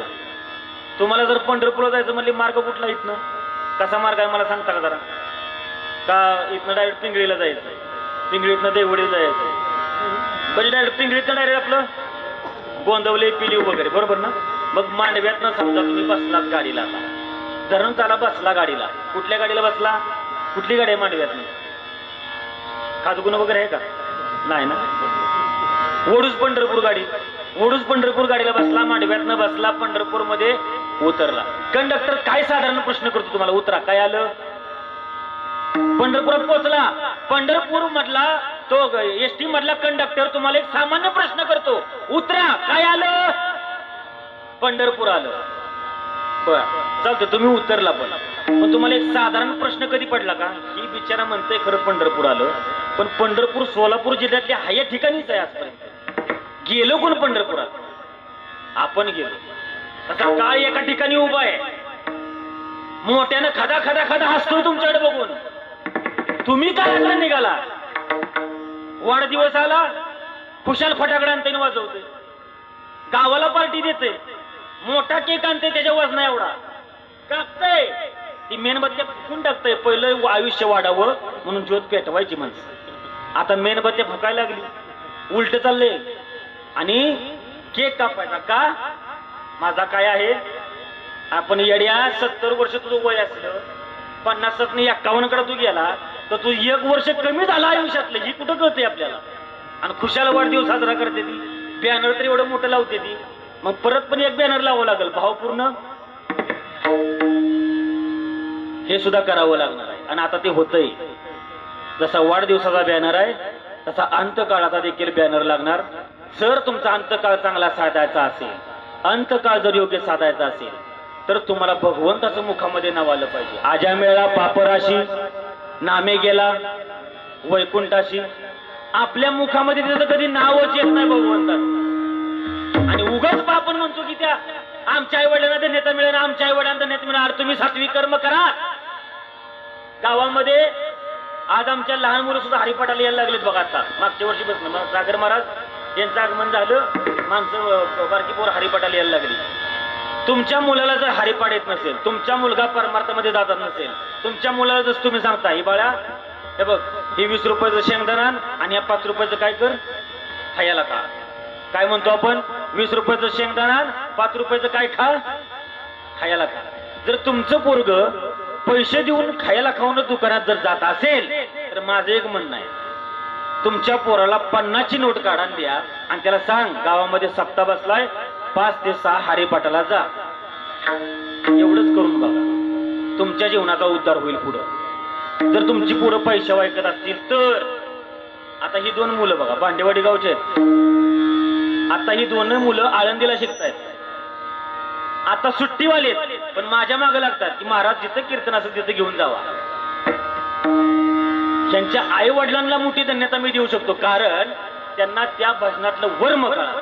तुम्हाला जर पंढरपूरला जायचं म्हणले मार्ग कुठला इथनं? कसा मार्ग आहे मला सांगता का जरा? का इथनं डायरेक्ट पिंगळीला जायचं, पिंगळीतनं देवडीला जायचं, म्हणजे डायरेक्ट पिंगळीतनं डायरेक्ट आपलं गोंदवले पिलीव वगैरे, बरोबर ना? मग मांडव्यातनं समजा तुम्ही बसलात गाडीला, आता धरण चाला बसला गाडीला. कुठल्या गाडीला बसला? कुठली गाडी आहे मांडव्यातनं? खाजगुण वगैरे आहे का? नाही ना? वडूज पंढरपूर गाडी. वडूज पंढरपूर गाडीला बसला, मांडव्यातनं बसला, पंढरपूर मध्ये उतरला. कंडक्टर काय साधारण प्रश्न करतो तुम्हाला? उतरा. काय आलं? पंढरपुरात पोहोचला. पंढरपूर मधला तो एसटी मधला कंडक्टर तुम्हाला एक सामान्य प्रश्न करतो, उतरा. काय आलं? पंढरपूर आलं. बर, चालतं, तुम्ही उतरला. पण तुम्हाला एक साधारण प्रश्न कधी पडला का? ही बिचारा म्हणतोय खरं पंढरपूर आलं, पण पंढरपूर सोलापूर जिल्ह्यातल्या हाय ठिकाणीच आहे. आजपर्यंत गेलो कोण पंढरपुरात? आपण गेलो. तसा काळ एका ठिकाणी उभा आहे, मोठ्यानं खदा खदा खदा हसतोय तुमच्याकडे बघून. तुम्ही काय निघाला? वाढदिवस आला, खुशाल फटाकडा आणते वाजवते, गावाला पार्टी देते, मोठा केक आणते, त्याच्या वजना एवढा कापतय, ती मेणबत्त्या फुकून टाकतंय. पहिलं आयुष्य वाढावं म्हणून ज्योत पेटवायची माणसं. आता मेणबत्त्या फुकायला लागली, उलट चाललंय. आणि केक कापायचा का? माझा काय आहे? आपण येड्या 70 वर्ष तुझं वय असलं, 50 51 कडे तू गेला तर तू 1 वर्ष कमी झाला आयुष्यातलं. ही कुठं कळते आपल्याला? आणि खुशाला वाढदिवस साजरा करते ती, बॅनर तर एवढं मोठं लावते ती. मग परत पण एक बॅनर लावावं लागेल भावपूर्ण, हे सुद्धा करावं लागणार आहे. आणि आता ते होतंय. जसा वाढदिवसाचा बॅनर आहे तसा अंतकाळाचा देखील बॅनर लागणार. जर तुमचा अंतकाळ चांगला साधायचा असेल, अंतकाळ जर योग्य साधायचा असेल, तर तुम्हाला भगवंताचं मुखामध्ये नाव आलं पाहिजे. आजा मेळा पापराशी, नामे गेला वैकुंठाशी. आपल्या मुखामध्ये त्याचं कधी नावच येत नाही भगवंताचं. आणि उगाच आपण म्हणतो की त्या आमच्या आई वडिलांना नेता मिळेल, आमच्या आई वडिलांना नेता मिळेल. तुम्ही सात्विक कर्म करा. गावामध्ये आज आमच्या लहान मुलं सुद्धा हरिपाठाला यायला लागलेत बघा. आता मागच्या वर्षी बसणं सागर महाराज यांचं आगमन झालं, माणसं बारकी पोर हरिपाठाला यायला लागली. तुमच्या मुलाला जर हरिपाठ येत नसेल, तुमचा मुलगा परमार्थामध्ये जात नसेल, तुमच्या मुलाला जसं तुम्ही सांगता ही बाळा हे बघ ही 20 रुपयाचं शेंगदाणा आणि या 5 रुपयाचं काय कर खायला खा. काय म्हणतो आपण? 20 रुपयाचं शेंगदाणा 5 रुपयाचं काय खा खायला खा. जर तुमचं पोरग पैसे देऊन खायला खाऊन दुकानात जर जात असेल तर माझं एक म्हणणं आहे, तुमच्या पोराला 50 ची नोट काढून द्या आणि त्याला सांग गावामध्ये सप्ताह बसलाय 5 ते 6 हरिपाठाला जा. एवढंच करून बघा, तुमच्या जीवनाचा उद्धार होईल पुढं. जर तुमची पोरं पैसे ऐकत असतील तर. आता ही 2 मुलं बघा भांडेवाडी गावचे आहेत. आता ही 2 मुलं आळंदीला शिकतायत. आता सुट्टीवाले पण माझ्या मागे लागतात की महाराज जिथं कीर्तन असेल तिथं घेऊन जावा. त्यांच्या आई वडिलांना मोठी धन्यता मी देऊ शकतो, कारण त्यांना त्या भजनातलं वर्म कळा.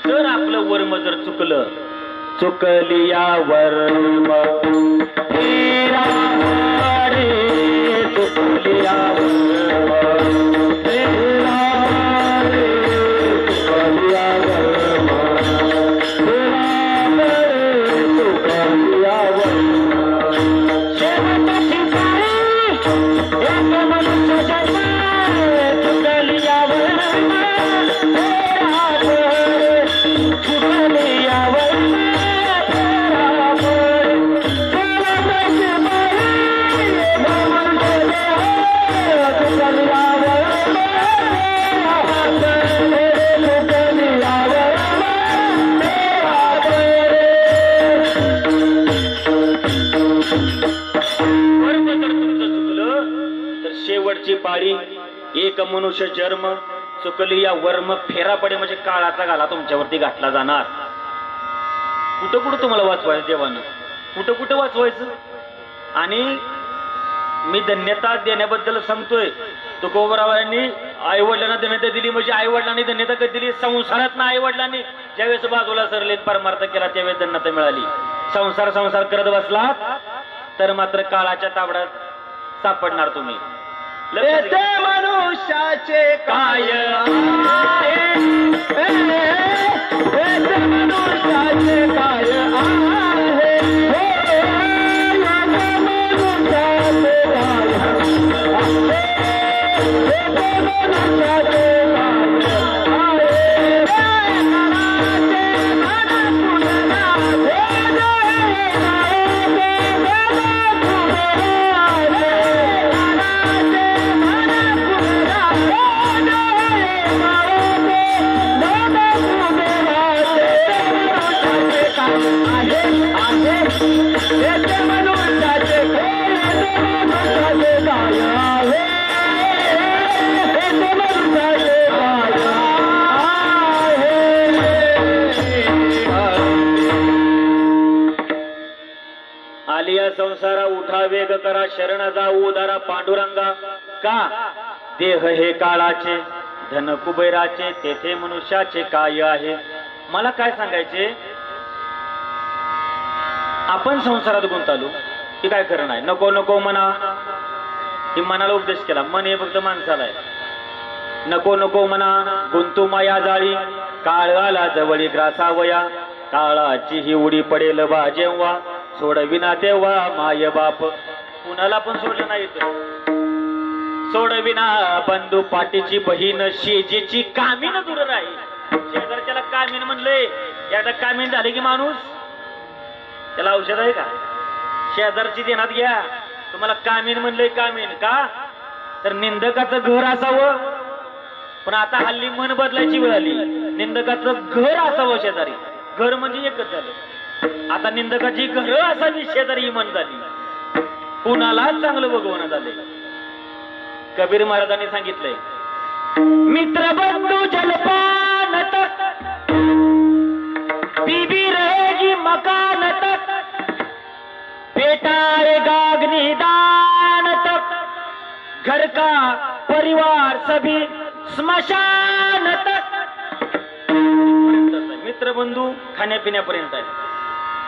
तर आपलं वर्म जर चुकलं, चुकली या वर्म चुकली या शेवटची पाळी एक मनुष्य जन्म चुकली या वर्म फेरा पडे म्हणजे काळाचा घाला तुमच्यावरती घातला जाणार. कुठं कुठं तुम्हाला वाचवायचं देवानं, कुठं कुठं वाचवायचं. आणि मी धन्यता देण्याबद्दल सांगतोय. तुकोबरावांनी आई वडिलांना धन्यता दिली म्हणजे आई वडिलांनी धन्यता कधी दिली? संसारात ना आई वडिलांनी ज्यावेळेस बाजूला सरलेत परमार्थ केला त्यावेळेस धन्यता मिळाली. संसार संसार करत बसला तर मात्र काळाच्या ताबडात सापडणार तुम्ही. मनुष्याचे काय मनुष्याचे काय आलिया संसारा उठा वेग करा शरण जाऊ उदारा पांडुरंगा. का देह हे काळाचे धन कुबेराचे तेथे मनुष्याचे काय आहे. मला काय सांगायचे, आपण संसारात गुंतालो ती काय खरं नाही. नको नको म्हणा ही मनाला उपदेश केला. मन हे फक्त माणसाला आहे. नको नको म्हणा गुंतू माया जाळी काळ आला जवळी ग्रासावया काळाची ही उडी पडेल बा जेव्हा सोडविना तेव्हा माय बाप. कुणाला पण सोडलं नाही सोडविना बंधू पाटीची बहीण शेजीची कामीन दूर राही. शेजारच्याला कामीन म्हणलंय, एकदा कामीन झाले की माणूस त्याला औषध आहे का? शेजारची देण्यात घ्या. तुम्हाला कामीन म्हणलंय, कामीन का तर निंदकाचं घर असावं. पण आता हल्ली मन बदलायची वेळ आली. निंदकाचं घर असावं शेजारी. घर म्हणजे एकच झालं. आता निंदकाची घर असावी शेजारी ही मन झाली. कुणालाच चांगलं भगवान झाले. कबीर महाराजांनी सांगितलंय मित्र बंधू जलपान तक बीबी रहेगी मकान तक पेटाएगा अग्निदान तक घर का परिवार सभी स्मशान तक. मित्र बंधू खाण्यापिण्यापर्यंत आहे.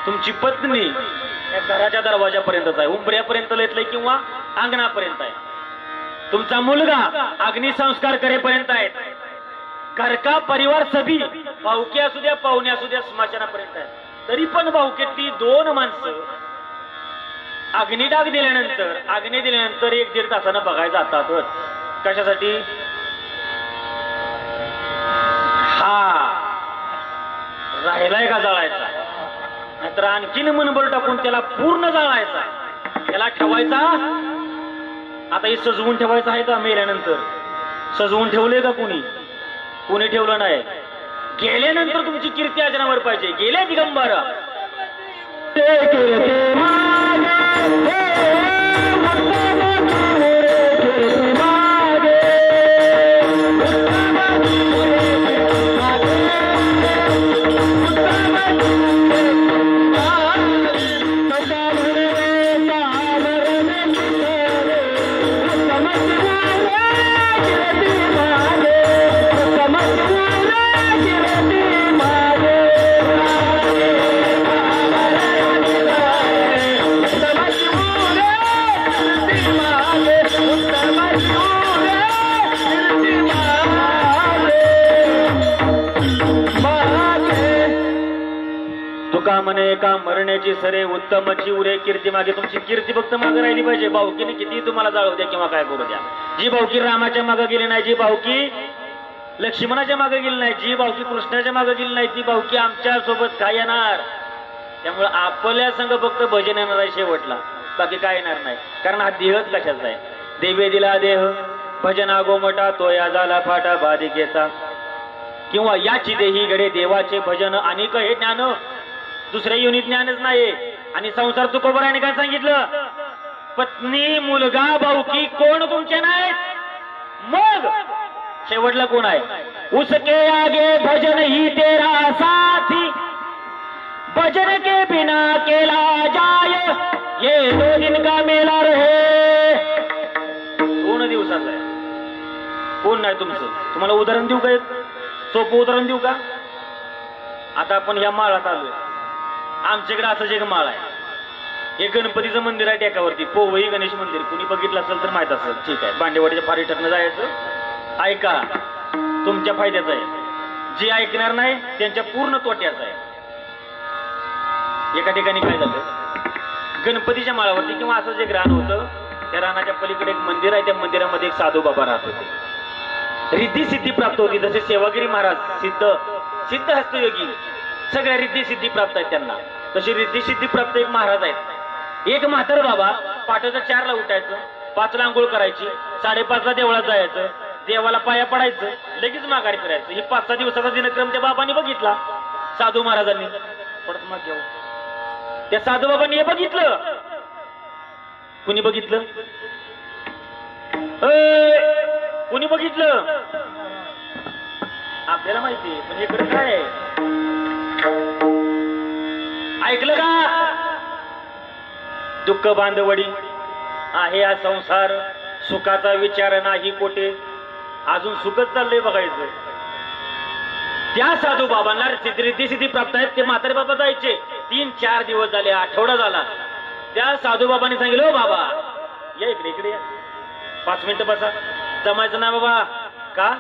तुमची पत्नी या घराच्या दरवाजापर्यंतच आहे, उंबऱ्यापर्यंत येतलंय किंवा अंगणापर्यंत आहे. तुमचा मुलगा अग्निसंस्कार करेपर्यंत आहेत. घर का परिवार सभी भाऊकी असू द्या पाहुणे असू द्या स्मशानापर्यंत आहे. तरी पण भाऊकीतली दोन माणसं अग्निडाग दिल्यानंतर अग्नी दिल्यानंतर 1-1.5 तासानं बघायला जातातच. कशासाठी? हा राहिलाय का जळायचा, नाहीतर आणखीन मनभर टाकून त्याला पूर्ण जळायचा, त्याला ठेवायचा. आता हे सजवून ठेवायचं आहे का? मेल्यानंतर सजवून ठेवले का कोणी? कोणी ठेवलं नाही. गेल्यानंतर तुमची कीर्ती अजनावर पाहिजे. गेले दिगंबर म्हणे का मरण्याची सरे उत्तमची उरे कीर्ती मागे. तुमची कीर्ती फक्त मागे राहिली पाहिजे. भाऊकीने किती तुम्हाला जाळू द्या किंवा काय करू द्या. जी भाऊकी रामाच्या मागे गेली नाही, जी भाऊकी लक्ष्मणाच्या मागे गेली नाही, जी भाऊकी कृष्णाच्या मागे गेली नाही, ती भाऊकी आमच्या सोबत काय येणार. त्यामुळे आपल्या संघ फक्त भजन येणार आहे शेवटला, बाकी काय येणार नाही. कारण हा देहच कशाचा आहे. देवे दिला देह भजना गोमटा तोया झाला फाटा बाधिकेचा. किंवा याची देही गडे देवाचे भजन अनेक हे ज्ञान दुसऱ्या युनित ज्ञानच नाही. आणि संसार तुकोबराने काय सांगितलं? पत्नी मुलगा भाऊकी कोण तुमचे नाहीत. मग शेवटला कोण आहे. उसके आगे भजन ही तेरा साथी, भजन के बिना केला जाय, ये 2 दिन का मेला रहे. 2 दिवसाचा आहे. कोण नाही तुमचं. तुम्हाला उदाहरण देऊ का. सोपं उदाहरण देऊ का. आता आपण ह्या माळात आलोय. आमच्याकडे असंच एक माळ आहे. हे गणपतीचं मंदिर आहे टेकावरती. पोवई गणेश मंदिर. कुणी बघितलं असेल तर माहित असेल. ठीक आहे. भांडेवाडीच्या फारी ठरनं जायचं. ऐका, तुमच्या फायद्याचं आहे. जे ऐकणार नाही त्यांच्या पूर्ण तोट्याचं आहे. एका ठिकाणी काय झालं, गणपतीच्या माळावरती किंवा असंच एक रान होतं. त्या रानाच्या पलीकडे एक मंदिर आहे. त्या मंदिरामध्ये एक साधू बाबा राहत होते. रिद्धी सिद्धी प्राप्त होती. जसे सेवागिरी महाराज सिद्ध हस्तयोगी, सगळ्या रिद्धी सिद्धी प्राप्त आहेत त्यांना. तशी रिद्धी सिद्धी प्राप्त एक महाराज आहेत. एक म्हातार बाबा पहाटेचं 4ला उठायचं, 5ला आंघोळ करायची, 5:30ला देवळात जायचं, देवाला पाया पडायचं, लगेच माघारी फिरायचं. ही 5-6 दिवसाचा दिनक्रम त्या बाबांनी बघितला. साधू महाराजांनी पडत माग घेऊ. त्या साधू बाबांनी हे बघितलं. कुणी बघितलं. कुणी बघितलं. आपल्याला माहिती, पण इकडे काय आहे. ऐकलं का. दुःख बांधवडी आहे हा संसार, सुखाचा विचार नाही कोठे. अजून सुखच चाललंय बघायचं. त्या साधू बाबांना रिद्धी सिद्धी प्राप्त आहेत. ते म्हातारे बाबा जायचे. 3-4 दिवस झाले, आठवडा झाला. त्या साधू बाबांनी सांगितलं, हो बाबा या इकडे या, 5 मिनिटं बसा. जमायचं ना बाबा. का.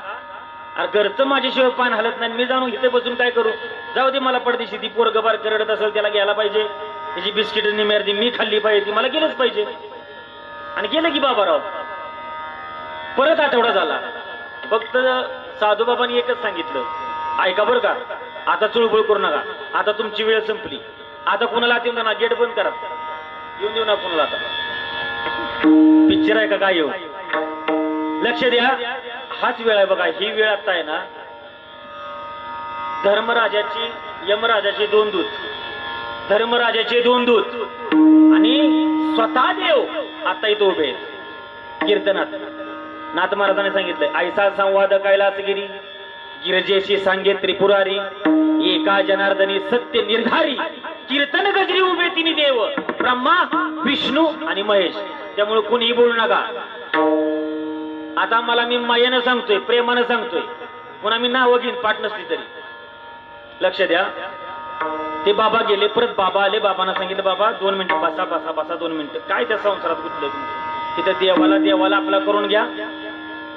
अरे घरचं माझ्याशिवाय पान हलत नाही. मी जाणून इथे बसून काय करू. जाऊ दे, मला पडदेशी ती पोरगं बार करडत असेल त्याला घ्यायला पाहिजे. त्याची बिस्किट निमेरदी मी खाल्ली पाहिजे. ती मला गेलंच पाहिजे. आणि गेलं की बाबाराव. परत आठवडा झाला. फक्त साधू बाबांनी एकच सांगितलं, ऐका बरं का, आता चुळबुळ करू नका. आता तुमची वेळ संपली. आता कुणाला येऊन देऊ ना. गेट बंद करा. येऊन देऊ ना कुणाला. आता पिक्चर आहे का काय येऊ. लक्ष द्या. हाच वेळ आहे बघा. ही वेळ आता आहे ना, धर्मराजाची यमराजाचे 2 दूत, धर्मराजाचे 2 दूत आणि स्वतः देव आता इथं उभे आहेत कीर्तनात. नाथ महाराजांनी सांगितलंय, ऐसा संवाद कैलासगिरी, गिरजेशी सांगे त्रिपुरारी, एका जनार्दनी सत्य निर्धारी, कीर्तन गजरी उभे 3 देव, ब्रह्मा विष्णू आणि महेश. त्यामुळे कोणीही बोलू नका. आता मला मी मायेनं सांगतोय, प्रेमानं सांगतोय. पुन्हा मी नाव घेईन पाठ नसली तरी. लक्ष द्या. ते बाबा गेले. परत बाबा आले. बाबांना सांगितलं, बाबा 2 मिनिटं बसा 2 मिनिटं. काय त्या संसारात गुंतलं तुमचं. तिथं देवाला आपला करून घ्या.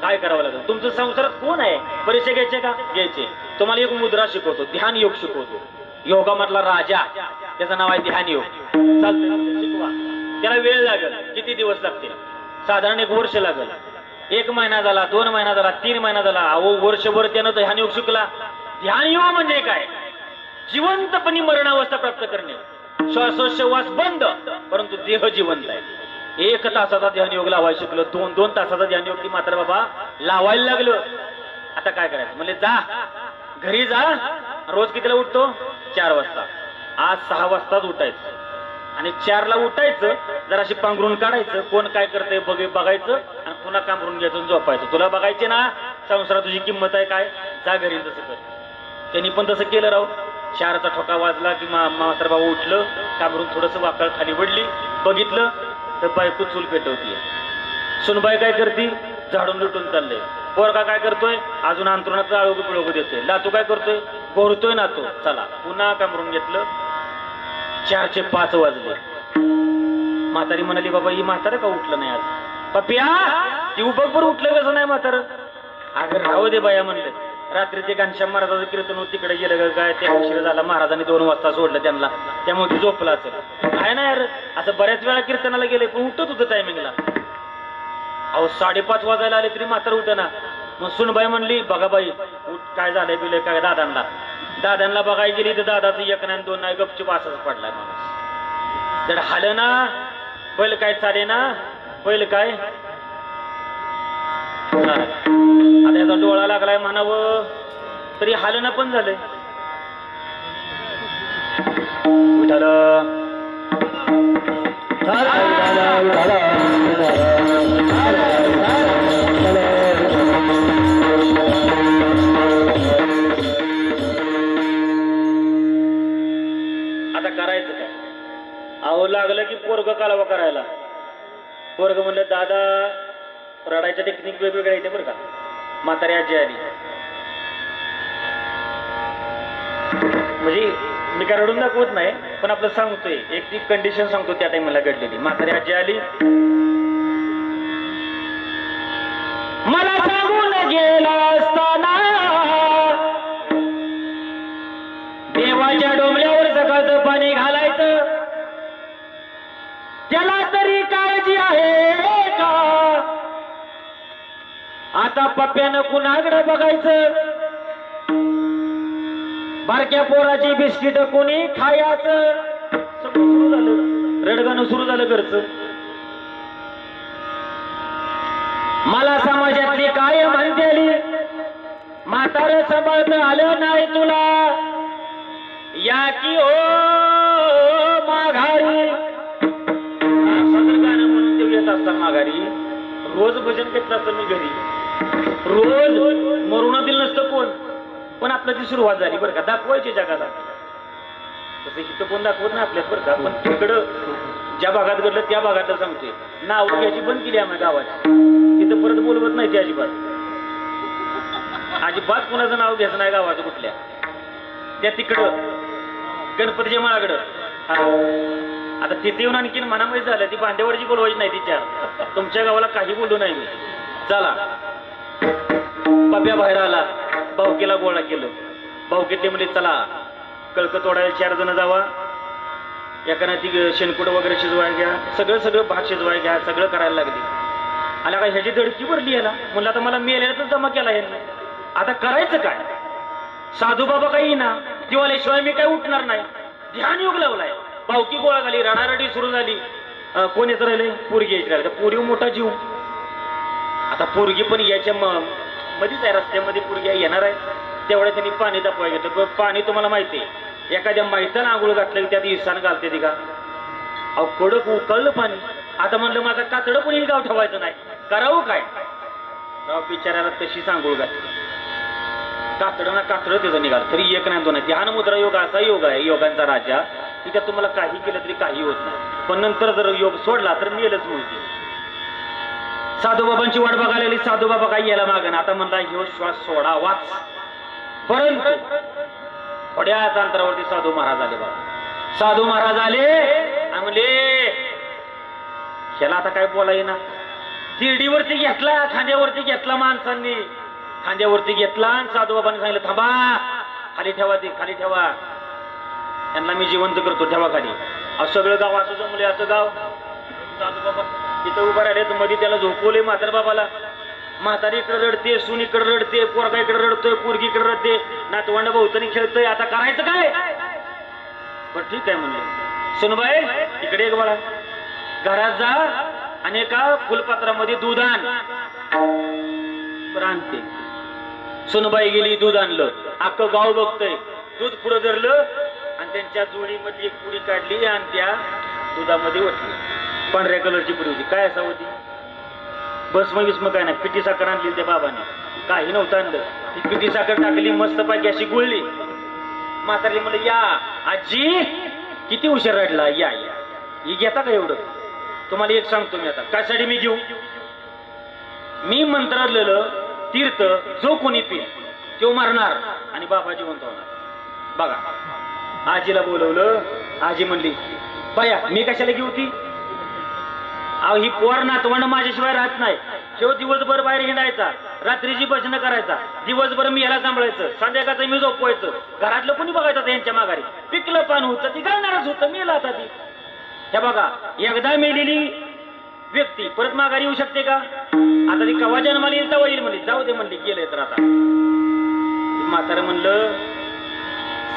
काय करावं लागेल. तुमचं संसारात कोण आहे. परीक्षा घ्यायचे का. घ्यायचे. तुम्हाला एक मुद्रा शिकवतो, ध्यान योग शिकवतो. योगामधला राजा, त्याचं नाव आहे ध्यान योग. चालतं, शिकवा. त्याला वेळ लागेल. किती दिवस लागतील. साधारण 1 वर्ष लागेल. 1 महिना झाला, 2 महिना झाला, 3 महिना झाला. अहो वर्षभर त्यानं ध्यान योग शिकला. ध्यान योग म्हणजे काय. जिवंतपणी मरणावस्था प्राप्त करणे. श्वासोच्छवास बंद, परंतु देह जिवंत आहे. 1 तासाचा ध्यान योग लावायला शिकलो. 2 तासाचा ध्यान योग ती मात्र बाबा लावायला लागलं. आता काय करायचं. म्हणजे जा घरी जा. रोज कितीला उठतो. 4 वाजता. आज 6 वाजताच उठायचं आणि 4ला उठायचं. जराशी पांघरून काढायचं. कोण काय करतंय बघायचं आणि पुन्हा कांबरून घ्यायचं, झोपायचं. तुला बघायचे ना संसारात तुझी किंमत आहे काय. जा घरी तसं कर. त्यांनी पण तसं केलं राव. 4चा ठोका वाजला की म्हातार बाबा उठलं. कांबरून थोडस वाकळ खाली पडली. बघितलं तर बायको चूल पेटवतीये. सुनबाई काय करती. झाडून लुटून चाललंय. पोरगा काय करतोय. अजून अंतरुणाचं आळोग पिळोग देतोय. लातू काय करतोय. घोरतोय ना तो. चला पुन्हा कांबरून घेतलं. 4चे 5 वाजले. म्हातारी म्हणाली, बाबा ही म्हातारं का उठलं नाही आज. पप्या ती बरोबर उठलं कसं नाही म्हातारं. अगं राहू दे बाया म्हणलं. रात्री ते घनश्याम महाराजाचं कीर्तन तिकडे गेलं काय. ते उशीर झाला. महाराजांनी 2 वाजता सोडलं त्यांना. त्यामुळे ती झोपला असेल. आहे ना यार. असं बऱ्याच वेळा कीर्तनाला गेले पण उठत होतं टायमिंगला. अहो 5:30 वाजायला आले तरी म्हातारं उठेना. मग सुनबाई म्हणली, बघा बाई उठ, काय झालंय बिलय काय. दादांना बघायला गेली तर दादाचं 1 नाही 2 नाही, गपचूप असाच पडलाय माणूस. जर हालं ना पहिलं काय चाले ना. पहिलं काय आता याचा डोळा लागलाय म्हणावं तरी हालना पण झालंय. विठाल आता करायचं काय? अहो लागलं की पोरग कालवा करायला. पोरग म्हणलं दादा, रडायच्या टेक्निक वेगवेगळ्या येते बरं का. म्हातारी आजी आली, म्हणजे मी काय रडून दाखवत नाही, पण आपलं सांगतोय एक ती कंडिशन सांगतो त्या टाइमला घडलेली. म्हातारी आजी आली, मला सांगून गेला असताना देवाच्या डोंबल्यावर सकाळचं पाणी घालायचं, त्याला तरी काळजी आहे का? आता पप्प्यानं कुणाकडे बघायचं? बारक्या पोराची बिस्किट कोणी खायचं? सुरू झालं रडगाणं, सुरू झालं घरचं. मला समाजातली काय म्हणतेली, म्हातारं सांभाळत आलं नाही तुला, या की ओ माघारी. असं गाणं म्हणून ते येत असतात माघारी. रोज भजन घेतलं असतं मी घरी, रोज मरून दिलं नसतं कोण, पण आपलं ती सुरुवात झाली बरं का, दाखवायची जगाला. तसं इथं कोण दाखवत नाही आपल्यात बरं का, पण तिकडं ज्या भागात घडलं त्या भागातलं सांगते. नाव घ्यायची बंद केली आम्ही गावाची, तिथं परत बोलवत नाही ते अजिबात. अजिबात कुणाचं नाव घ्यायचं नाही गावाचं कुठल्या. त्या तिकडं गणपतीच्या माळाकडं. आता तिथे येऊन आणखीन मनामध्ये झालं, ती भांड्यावरची बोलवायची नाही तिच्या. तुमच्या गावाला काही बोलू नाही मी. चला पप्या बाहेर आला, भाऊकीला गोळा केलं. भाऊकीतले म्हणजे चला कळक तोडायला 4 जण जावा, एकानं ती शेणकुट वगैरे शिजवायला घ्या, सगळं भात शिजवायला घ्या, सगळं करायला लागली. आला का ह्याची धडकी भरली याला. म्हणलं आता मला मेल्यातच जमा केला यांनी, आता करायचं काय? साधू बाबा काही ना, दिवाळीशिवाय मी काय उठणार नाही. ध्यान योग लावलाय. भाऊकी गोळा झाली, रडारडी सुरू झाली. कोण येत राहिले? पोरगी यायची राहिले. पोरी मोठा जीव. आता पोरगी पण याच्या मध्येच आहे, रस्त्यामध्ये पोरगी येणार आहे. तेवढ्या त्यांनी पाणी दाखवायला घेतलं. पाणी तुम्हाला माहिती आहे, एखाद्या मैतानं आंघोळ घातलं की त्यात इसान घालते ती का? अहो कडक उकळलं पाणी. आता म्हणलं माझं कातडं पण गाव ठेवायचं नाही, करावं काय? बिचाऱ्याला तशीच आंघोळ घातली. कातडं ना कातडं त्याचं निघाल. तरी एक नाही दोन आहे. ध्यान मुद्रा योग असा योग आहे योगांचा राजा, की त्यात तुम्हाला काही केलं तरी काही होत नाही, पण नंतर जर योग सोडला तर मेलच मिळते. साधूबाबांची वाट बघायला साधूबाबा काही यायला मागणं. आता म्हणला ह्यो श्वास सोडा वाच. परंतु थोड्याच अंतरावरती साधू महाराज आले. बघा साधू महाराज आले आणि म्हणले ह्याला आता काय बोला येईना. तिरडीवरती घेतला, खांद्यावरती घेतला, माणसांनी खांद्यावरती घेतला आणि साधूबाबांनी सांगितलं थांबा, खाली ठेवा, ते खाली ठेवा, यांना मी जिवंत करतो, ठेवा खाली. सगळं गाव असं जमले, असं गाव. साधूबाबा तिथं उभा राहिले तर मध्ये त्याला झोपवले म्हातार बाबाला. म्हातारी इकडे रडते, सून इकडे रडते, पोरगा इकडे रडतोय, पोरगी इकडे रडते, नातवंड भोवतणी खेळतोय. आता करायचं काय? बरं ठीक आहे म्हणले. सुनबाई इकडे एक बाळा, घरात जा आणि एका फुलपात्रामध्ये दूध आण. आणते. सुनबाई गेली, दूध आणलं. अख्खं गाव बघतोय. दूध पुढे धरलं आणि त्यांच्या जोडीमध्ये एक पुडी काढली आणि त्या दुधामध्ये ओतली. पांढऱ्या कलरची पुडी होती. काय असा होती? भस्म बिस्म काय नाही, पिठी साखर आणली त्या बाबाने, काही नव्हतं आणलं. ती पिठी साखर टाकली, मस्त पाकी अशी गुळली. म्हातारी म्हणलं या आजी, किती उशीर रडला, या या. ही घेता का एवढं? तुम्हाला एक सांगतो मी आता, कायसाठी मी घेऊ? मी मंत्रातलेलं तीर्थ जो कोणी पिल तो मरणार आणि बाबा जिवंत होणार. बघा आजीला बोलवलं. आजी म्हणली बाया मी कशाला घेऊ ती? अहो ही पोर नातवंड माझ्याशिवाय राहत नाही. शेव दिवसभर बाहेर हिंडायचा, रात्रीची भजनं करायचा, दिवसभर मी याला सांभाळायचं, संध्याकाळचं मी झोपवायचं. घरातलं कोणी बघायचं यांच्या माघारी? पिकलं पान होतं ती घालणारच होतं, मेला आता ती. हे बघा एकदा मेलेली व्यक्ती परत माघारी येऊ शकते का? आता ती कवा जन्माला येईल तेव्हा येईल म्हणली. जाऊ दे म्हणली, गेले तर आता. म्हातारं म्हणलं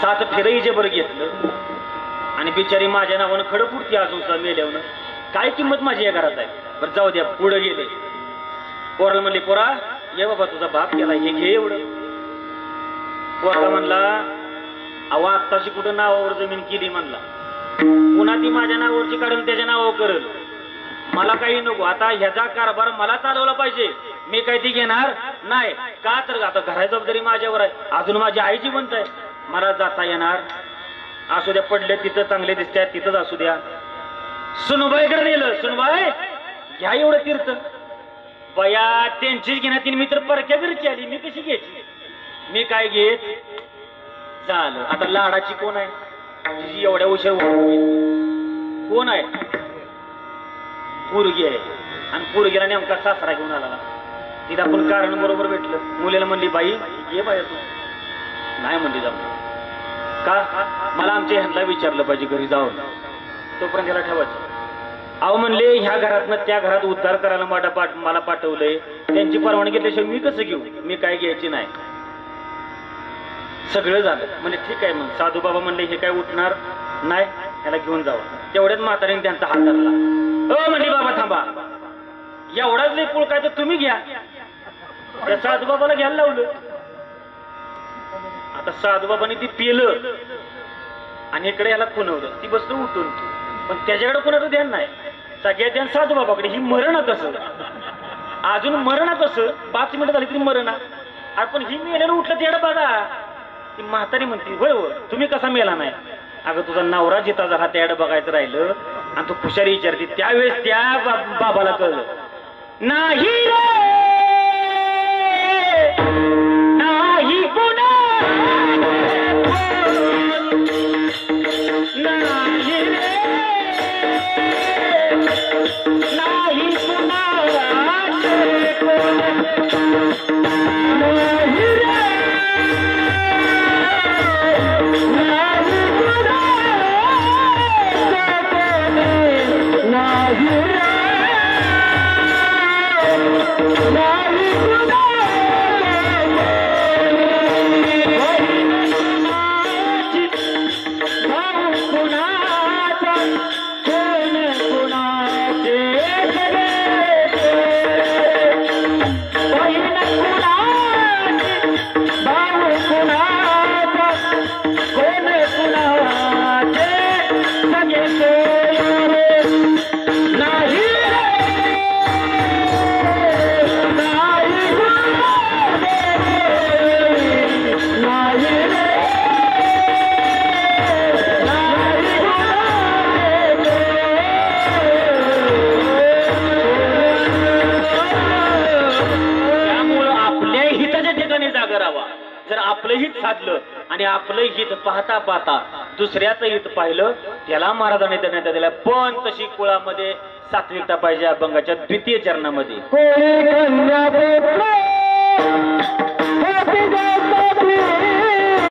7 फेरही जबर घेतलं आणि बिचारी माझ्या नावानं खडं पुरती अजून सुद्धा मेल्यावर. काय किंमत माझी या घरात आहे? बरं जाऊ द्या. पुढे गेले. पोराला म्हणले पोरा ये बाबा तुझा बाप केला, हे घे एवढं. पोराला म्हणला अहो आत्ताशी कुठं नावावर जमीन केली म्हणला, पुन्हा ती माझ्या नावावरची काढून त्याच्या नावावर करेल. मला काही नको. आता ह्याचा कारभार मला चालवला पाहिजे. मी काही ती घेणार नाही. का तर आता घराची जबाबदारी माझ्यावर आहे. अजून माझी आई जिवंत आहे. मला जाता येणार. असू द्या, पडले तिथं चांगले दिसते तिथंच असू द्या. सुनबाईकडे नेलं. सुनबाई घ्या एवढं तीर्थ. बया त्यांचीच घेण्यात तीन मित्र परक्या घरची आली. मी कशी घ्यायची? मी काय घेत झालं. आता लाडाची कोण आहे? तिची एवढ्या उशीर कोण आहे? पोरगी आहे. आणि पोरगीला नेमका सासरा घेऊन आला. तिला पण कारण बरोबर भेटलं. मुलीला म्हणली बाई ये बाया तू. नाही म्हणली जाऊ. का? मला आमच्या ह्यांना विचारलं पाहिजे घरी जाऊन. तोपर्यंत त्याला ठेवायचं. अहो म्हणले ह्या घरातनं त्या घरात उद्धार करायला मला पाठवलंय. त्यांची परवानगी घेतल्याशिवाय मी कसं घेऊ? मी काय घ्यायची नाही. सगळं झालं. म्हणजे ठीक आहे. मग साधू बाबा म्हणले हे काय उठणार नाही, ह्याला घेऊन जावं. तेवढ्याच म्हातारीने त्यांचा हात धरला. म्हणली बाबा थांबा, एवढाच लई पुळ काय तर तुम्ही घ्या. त्या साधू बाबाला घ्यायला लावलं. आता साधू बाबांनी ती पिलं आणि इकडे याला खुणवलं. ती बसलं उठून. पण त्याच्याकडे कोणाचं ध्यान नाही. सगळ्या ध्यान साधू बाबाकडे. ही मरण कसं अजून मरण कसं 5 मिनिटं झाली तरी मरण. पण ही मेल्यानं उठलं तेवढं बघा. ती म्हातारी म्हणते होय हो तुम्ही कसा मेला नाही? अगं तुझा नवरा जिता जरा त्याड बघायचं राहिलं आणि तू खुशारी विचारते. त्यावेळेस त्या बाबाला कळलं नाही नाही पुन्हा नाही रे नाही पुन्हा जर आपलं हित साधलं आणि आपलं हित पाहता पाहता दुसऱ्याचं हित पाहिलं त्याला महाराजांनी देण्यात दिला. पण तशी कुळामध्ये सात्विकता पाहिजे. अभंगाच्या 2य चरणामध्ये